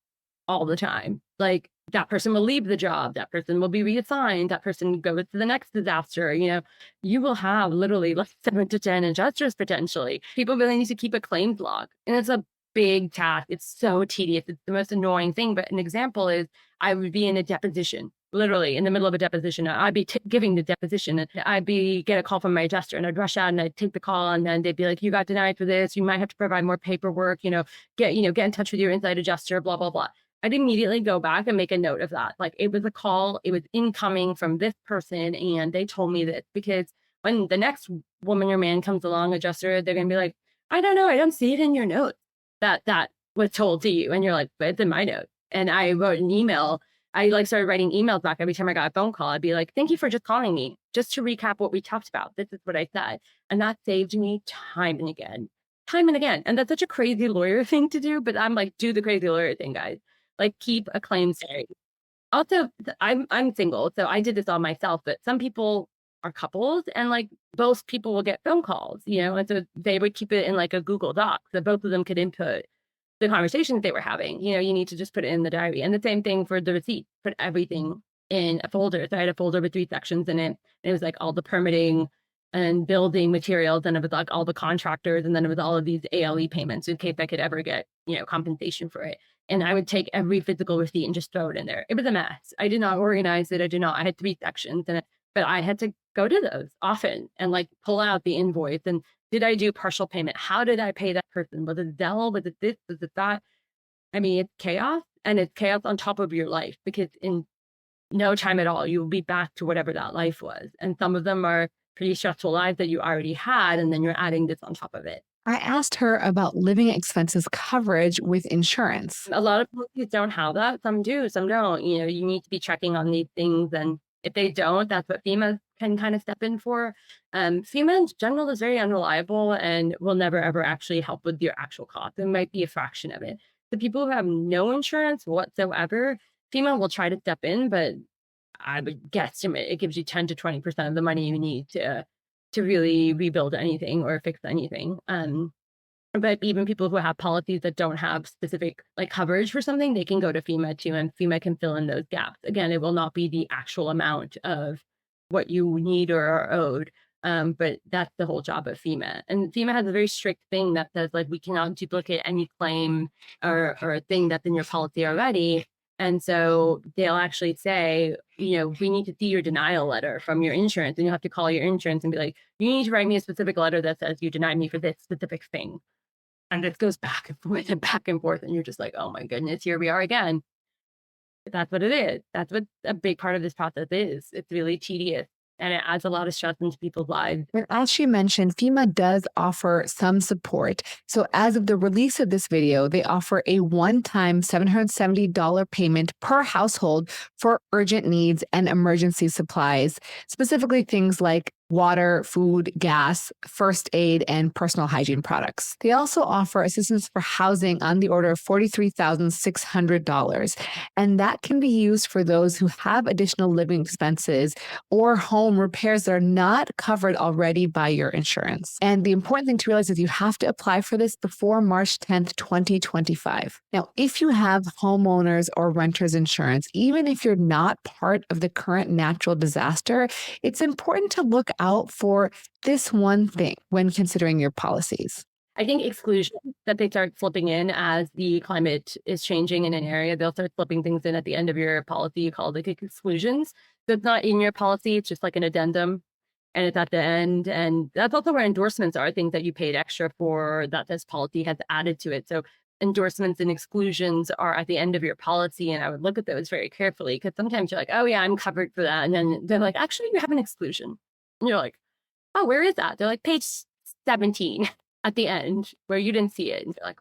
all the time. Like, that person will leave the job, that person will be reassigned, that person goes to the next disaster. You will have literally like 7 to 10 adjusters potentially. People really need to keep a claims log, and it's a big task. It's so tedious. It's the most annoying thing. But an example is, I would be in a deposition, literally in the middle of a deposition. I'd be giving the deposition, and I'd get a call from my adjuster, and I'd rush out and I'd take the call, and then they'd be like, "You got denied for this. You might have to provide more paperwork. Get in touch with your inside adjuster. Blah blah blah." I'd immediately go back and make a note of that. Like, it was a call, it was incoming from this person, and they told me this, because when the next woman or man comes along, adjuster, they're going to be like, "I don't know, I don't see it in your notes that was told to you." And you're like, "But it's in my notes." And I wrote an email. I started writing emails back every time I got a phone call. I'd be like, "Thank you for just calling me. Just to recap what we talked about. This is what I said." And that saved me time and again. And that's such a crazy lawyer thing to do, but I'm like, do the crazy lawyer thing, guys. Like, keep a claims diary. Also, I'm single, so I did this all myself, but some people are couples, and like both people will get phone calls, and so they would keep it in like a Google Doc so both of them could input the conversations they were having. You need to just put it in the diary. And the same thing for the receipt, put everything in a folder. So I had a folder with 3 sections in it, and it was like all the permitting and building materials, and it was like all the contractors, and then it was all of these ALE payments in case I could ever get, compensation for it. And I would take every physical receipt and just throw it in there. It was a mess. I did not organize it. I had 3 sections in it, but I had to go to those often and like pull out the invoice. And did I do partial payment? How did I pay that person? Was it Zelle? Was it this? Was it that? I mean, it's chaos, and it's chaos on top of your life, because in no time at all, you will be back to whatever that life was. And some of them are pretty stressful lives that you already had, and then you're adding this on top of it. I asked her about living expenses coverage with insurance. A lot of policies don't have that. Some do, some don't. You need to be checking on these things. And if they don't, that's what FEMA can kind of step in for. FEMA in general is very unreliable and will never, ever actually help with your actual cost. It might be a fraction of it. The people who have no insurance whatsoever, FEMA will try to step in, but I would guesstimate it gives you 10 to 20% of the money you need to really rebuild anything or fix anything. But even people who have policies that don't have specific like coverage for something, they can go to FEMA too, and FEMA can fill in those gaps. Again, it will not be the actual amount of what you need or are owed, but that's the whole job of FEMA. And FEMA has a very strict thing that says like we cannot duplicate any claim or a thing that's in your policy already. And so they'll actually say, we need to see your denial letter from your insurance, and you'll have to call your insurance and be like, you need to write me a specific letter that says you denied me for this specific thing. And it goes back and forth and back and forth. And you're just like, oh my goodness, here we are again. But that's what it is. That's what a big part of this process is. It's really tedious, and it adds a lot of stress into people's lives. But as she mentioned, FEMA does offer some support. So as of the release of this video, they offer a one-time $770 payment per household for urgent needs and emergency supplies, specifically things like water, food, gas, first aid, and personal hygiene products. They also offer assistance for housing on the order of $43,600. And that can be used for those who have additional living expenses or home repairs that are not covered already by your insurance. And the important thing to realize is you have to apply for this before March 10th, 2025. Now, if you have homeowners or renters insurance, even if you're not part of the current natural disaster, it's important to look out for this one thing when considering your policies. I think exclusion that they start slipping in as the climate is changing in an area, they'll start slipping things in at the end of your policy. You call it like exclusions. So it's not in your policy. It's just like an addendum and it's at the end. And that's also where endorsements are, things that you paid extra for that this policy has added to it. So endorsements and exclusions are at the end of your policy. And I would look at those very carefully because sometimes you're like, oh yeah, I'm covered for that. And then they're like, actually, you have an exclusion. And you're like, oh, where is that? They're like, page 17 at the end where you didn't see it. And you're like,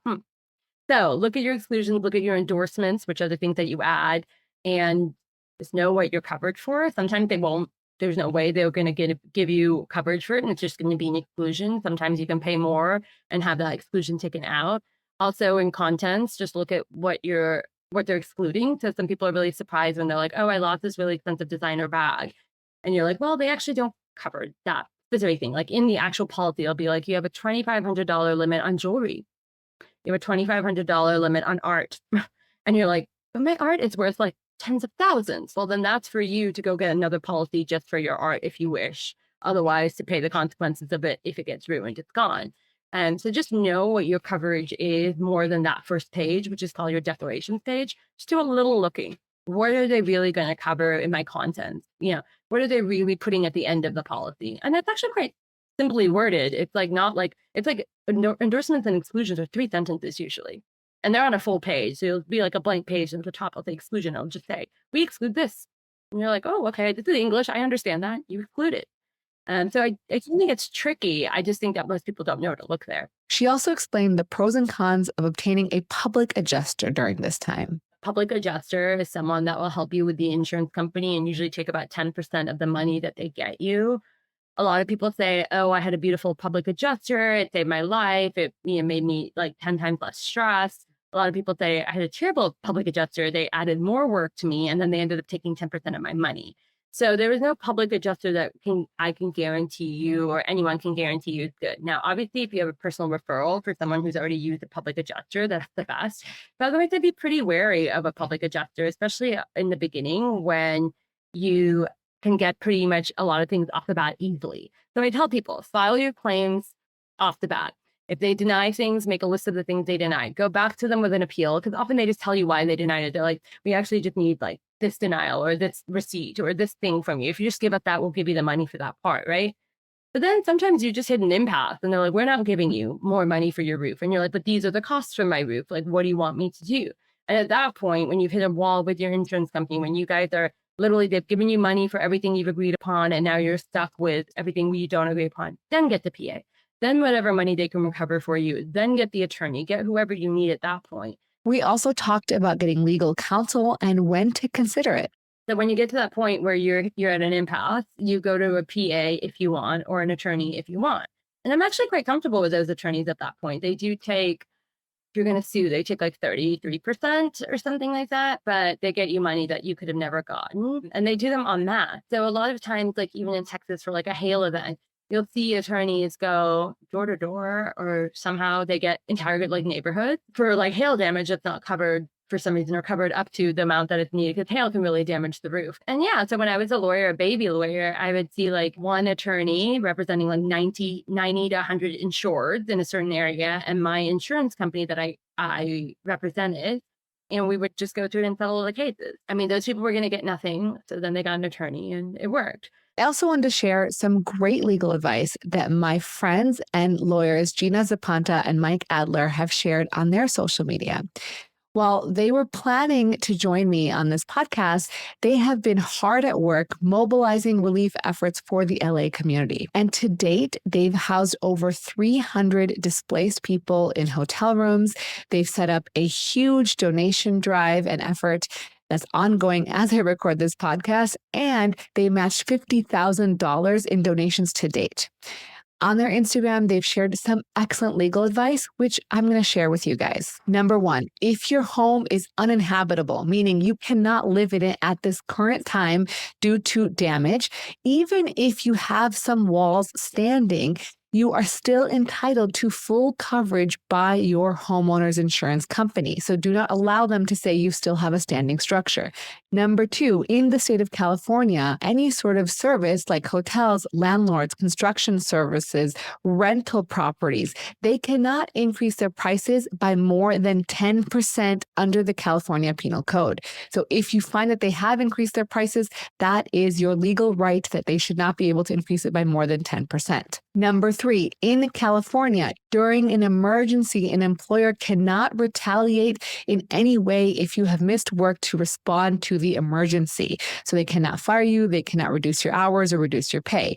So look at your exclusions, look at your endorsements, which are the things that you add, and just know what you're covered for. Sometimes they won't. There's no way they're going to give you coverage for it, and it's just going to be an exclusion. Sometimes you can pay more and have that exclusion taken out. Also in contents, just look at what they're excluding. So some people are really surprised when they're like, oh, I lost this really expensive designer bag. And you're like, well, they actually don't cover that specific thing. Like in the actual policy, it'll be like, you have a $2,500 limit on jewelry. You have a $2,500 limit on art. And you're like, but my art is worth like tens of thousands. Well, then that's for you to go get another policy just for your art if you wish. Otherwise, to pay the consequences of it, if it gets ruined, it's gone. And so just know what your coverage is more than that first page, which is called your declaration page. Just do a little looking. What are they really going to cover in my content? What are they really putting at the end of the policy? And that's actually quite simply worded. It's like endorsements and exclusions are 3 sentences usually. And they're on a full page. So it'll be like a blank page. And at the top, I'll say exclusion. I'll just say, we exclude this. And you're like, oh, okay, this is English. I understand that. You exclude it. So I think it's tricky. I just think that most people don't know to look there. She also explained the pros and cons of obtaining a public adjuster during this time. Public adjuster is someone that will help you with the insurance company and usually take about 10% of the money that they get you. A lot of people say, oh, I had a beautiful public adjuster. It saved my life. It made me like 10 times less stress. A lot of people say I had a terrible public adjuster. They added more work to me and then they ended up taking 10% of my money. So there is no public adjuster that I can guarantee you or anyone can guarantee you is good. Now, obviously, if you have a personal referral for someone who's already used a public adjuster, that's the best. But otherwise, I'd be pretty wary of a public adjuster, especially in the beginning when you can get pretty much a lot of things off the bat easily. So I tell people, file your claims off the bat. If they deny things, make a list of the things they denied. Go back to them with an appeal because often they just tell you why they denied it. They're like, we actually just need like this denial or this receipt or this thing from you. If you just give us that, we'll give you the money for that part, right? But then sometimes you just hit an impasse and they're like, we're not giving you more money for your roof. And you're like, but these are the costs for my roof. Like, what do you want me to do? And at that point, when you've hit a wall with your insurance company, when you guys are literally, they've given you money for everything you've agreed upon, and now you're stuck with everything you don't agree upon, then get the PA. Then whatever money they can recover for you, then get the attorney, get whoever you need at that point. We also talked about getting legal counsel and when to consider it. So when you get to that point where you're at an impasse, you go to a PA if you want, or an attorney if you want. And I'm actually quite comfortable with those attorneys at that point. They do take, if you're going to sue, they take like 33% or something like that, but they get you money that you could have never gotten. And they do them en masse. So a lot of times, like even in Texas for like a hail event, you'll see attorneys go door to door, or somehow they get entire like neighborhoods for like hail damage that's not covered for some reason, or covered up to the amount that it's needed, because hail can really damage the roof. And yeah, so when I was a baby lawyer, I would see like one attorney representing like 90 to 100 insureds in a certain area, and my insurance company that I represented, and we would just go through and settle the cases. I mean, those people were going to get nothing, so then they got an attorney and it worked. I also wanted to share some great legal advice that my friends and lawyers, Gina Zapanta and Mike Adler, have shared on their social media. While they were planning to join me on this podcast, they have been hard at work mobilizing relief efforts for the LA community. And to date, they've housed over 300 displaced people in hotel rooms. They've set up a huge donation drive and effort that's ongoing as I record this podcast, and they matched $50,000 in donations to date. On their Instagram, they've shared some excellent legal advice, which I'm going to share with you guys. Number one, if your home is uninhabitable, meaning you cannot live in it at this current time due to damage, even if you have some walls standing, you are still entitled to full coverage by your homeowner's insurance company. So do not allow them to say you still have a standing structure. Number two, in the state of California, any sort of service like hotels, landlords, construction services, rental properties, they cannot increase their prices by more than 10% under the California Penal Code. So if you find that they have increased their prices, that is your legal right that they should not be able to increase it by more than 10%. Number three, in California, during an emergency, an employer cannot retaliate in any way if you have missed work to respond to the emergency. So they cannot fire you, they cannot reduce your hours or reduce your pay.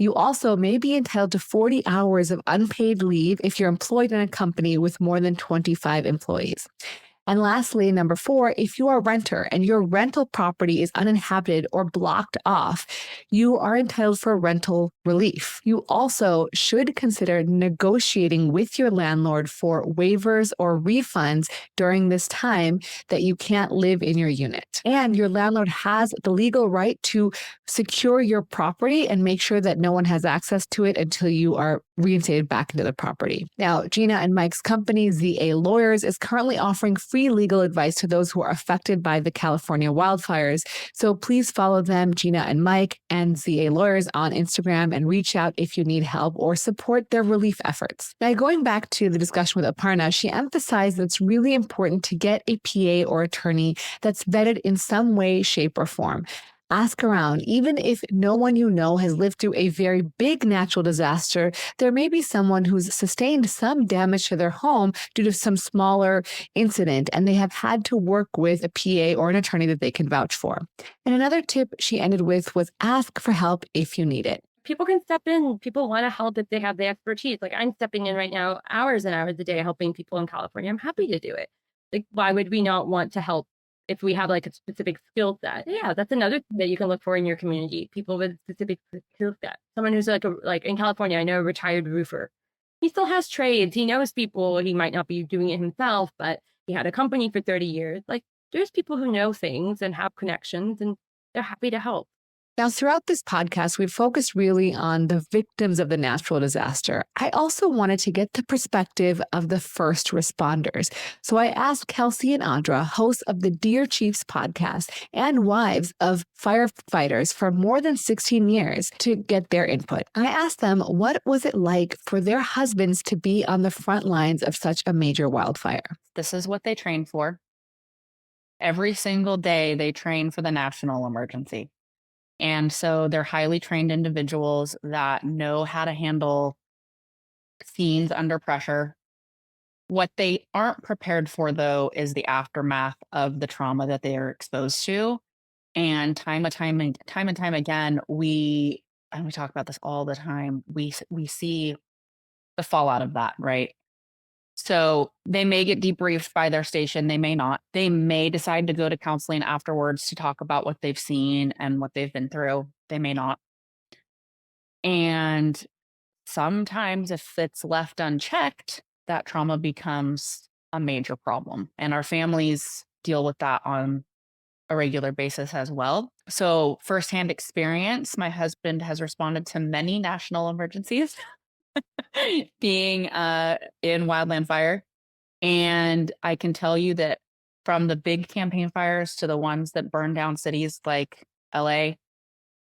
You also may be entitled to 40 hours of unpaid leave if you're employed in a company with more than 25 employees. And lastly, number four, if you are a renter and your rental property is uninhabited or blocked off, you are entitled for rental relief. You also should consider negotiating with your landlord for waivers or refunds during this time that you can't live in your unit. And your landlord has the legal right to secure your property and make sure that no one has access to it until you are reinstated back into the property. Now, Gina and Mike's company, ZA Lawyers, is currently offering free legal advice to those who are affected by the California wildfires. So please follow them, Gina and Mike and ZA Lawyers, on Instagram and reach out if you need help or support their relief efforts. Now, going back to the discussion with Aparna, she emphasized that it's really important to get a PA or attorney that's vetted in some way, shape, or form. Ask around. Even if no one you know has lived through a very big natural disaster, there may be someone who's sustained some damage to their home due to some smaller incident, and they have had to work with a PA or an attorney that they can vouch for. And another tip she ended with was ask for help if you need it. People can step in. People want to help if they have the expertise. Like I'm stepping in right now, hours and hours a day, helping people in California. I'm happy to do it. Like, why would we not want to help if we have like a specific skill set? Yeah, that's another thing that you can look for in your community. People with specific skill set. Someone who's like in California, I know a retired roofer. He still has trades. He knows people. He might not be doing it himself, but he had a company for 30 years. Like there's people who know things and have connections, and they're happy to help. Now, throughout this podcast, we've focused really on the victims of the natural disaster. I also wanted to get the perspective of the first responders. So I asked Chelsi and Audra, hosts of the Dear Chiefs podcast and wives of firefighters for more than 16 years, to get their input. I asked them, what was it like for their husbands to be on the front lines of such a major wildfire? This is what they train for. Every single day, they train for the national emergency. And so they're highly trained individuals that know how to handle scenes under pressure. What they aren't prepared for, though, is the aftermath of the trauma that they are exposed to. And time and time again, we talk about this all the time, we see the fallout of that, right? So they may get debriefed by their station. They may not. They may decide to go to counseling afterwards to talk about what they've seen and what they've been through. They may not. And sometimes if it's left unchecked, that trauma becomes a major problem. And our families deal with that on a regular basis as well. So firsthand experience, my husband has responded to many national emergencies. Being in wildland fire. And I can tell you that from the big campaign fires to the ones that burn down cities like LA,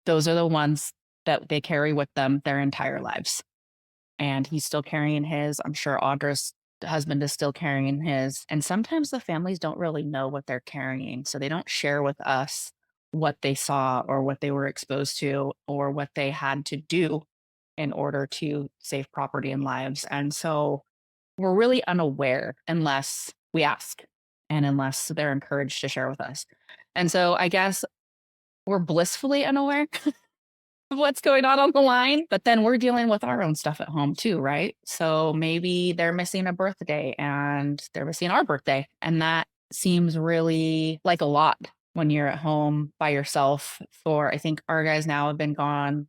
those are the ones that they carry with them their entire lives. And he's still carrying his. I'm sure Audra's husband is still carrying his. And sometimes the families don't really know what they're carrying. So they don't share with us what they saw or what they were exposed to or what they had to do in order to save property and lives. And so we're really unaware unless we ask and unless they're encouraged to share with us. And so I guess we're blissfully unaware of what's going on the line, but then we're dealing with our own stuff at home too, right? So maybe they're missing a birthday and they're missing our birthday. And that seems really like a lot when you're at home by yourself for, I think our guys now have been gone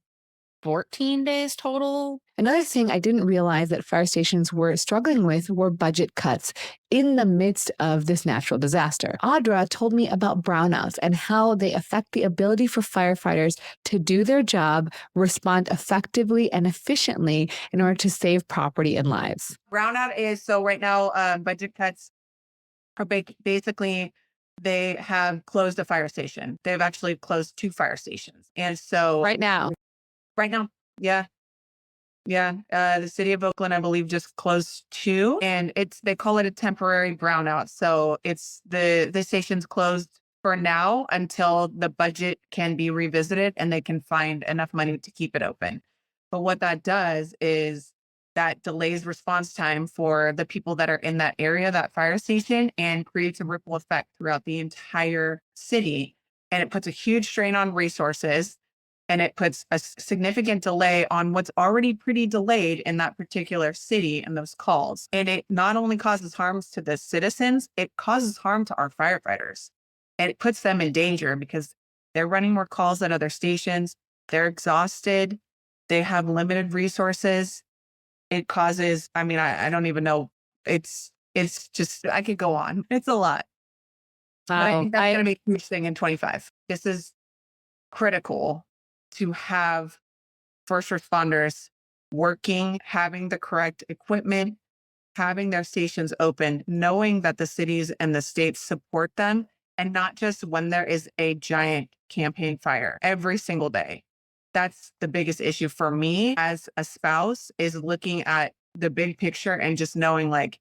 14 days total. Another thing I didn't realize that fire stations were struggling with were budget cuts in the midst of this natural disaster. Audra told me about brownouts and how they affect the ability for firefighters to do their job, respond effectively and efficiently in order to save property and lives. Brownout is, so right now, budget cuts are basically, they have closed a fire station. They've actually closed 2 fire stations. And so Right now. Yeah. The city of Oakland, I believe, just closed 2, and they call it a temporary brownout. So it's the station's closed for now until the budget can be revisited and they can find enough money to keep it open. But what that does is that delays response time for the people that are in that area, that fire station, and creates a ripple effect throughout the entire city. And it puts a huge strain on resources. And it puts a significant delay on what's already pretty delayed in that particular city and those calls. And it not only causes harms to the citizens, it causes harm to our firefighters. And it puts them in danger because they're running more calls at other stations. They're exhausted. They have limited resources. It causes, I don't even know. It's just, I could go on. It's a lot. But I think that's going to be a huge thing in 25. This is critical to have first responders working, having the correct equipment, having their stations open, knowing that the cities and the states support them, and not just when there is a giant campaign fire every single day. That's the biggest issue for me as a spouse, is looking at the big picture and just knowing, like,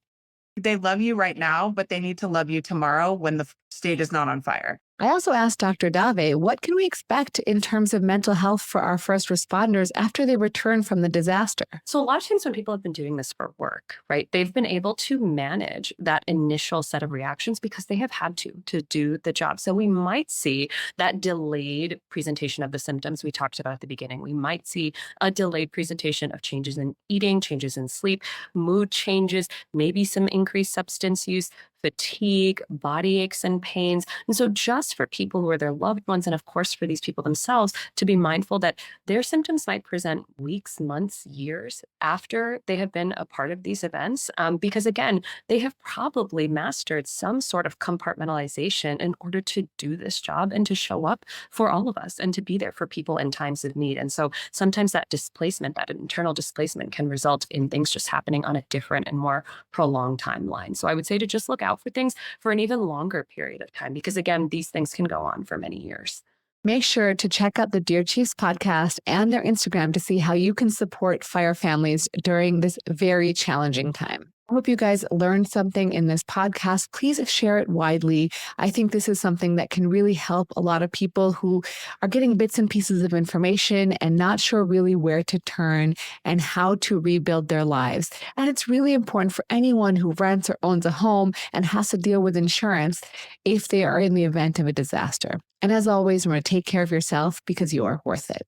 they love you right now, but they need to love you tomorrow when the state is not on fire. I also asked Dr. Dave, what can we expect in terms of mental health for our first responders after they return from the disaster? So a lot of times when people have been doing this for work, right, they've been able to manage that initial set of reactions because they have had to do the job. So we might see that delayed presentation of the symptoms we talked about at the beginning. We might see a delayed presentation of changes in eating, changes in sleep, mood changes, maybe some increased substance use, fatigue, body aches and pains. And so just for people who are their loved ones, and of course for these people themselves, to be mindful that their symptoms might present weeks, months, years after they have been a part of these events. Because again, they have probably mastered some sort of compartmentalization in order to do this job and to show up for all of us and to be there for people in times of need. And so sometimes that displacement, that internal displacement, can result in things just happening on a different and more prolonged timeline. So I would say to just look out for things for an even longer period of time, because again, these things can go on for many years. Make sure to check out the Dear Chiefs podcast and their Instagram to see how you can support fire families during this very challenging time. I hope you guys learned something in this podcast. Please share it widely. I think this is something that can really help a lot of people who are getting bits and pieces of information and not sure really where to turn and how to rebuild their lives. And it's really important for anyone who rents or owns a home and has to deal with insurance if they are in the event of a disaster. And as always, remember to take care of yourself because you are worth it.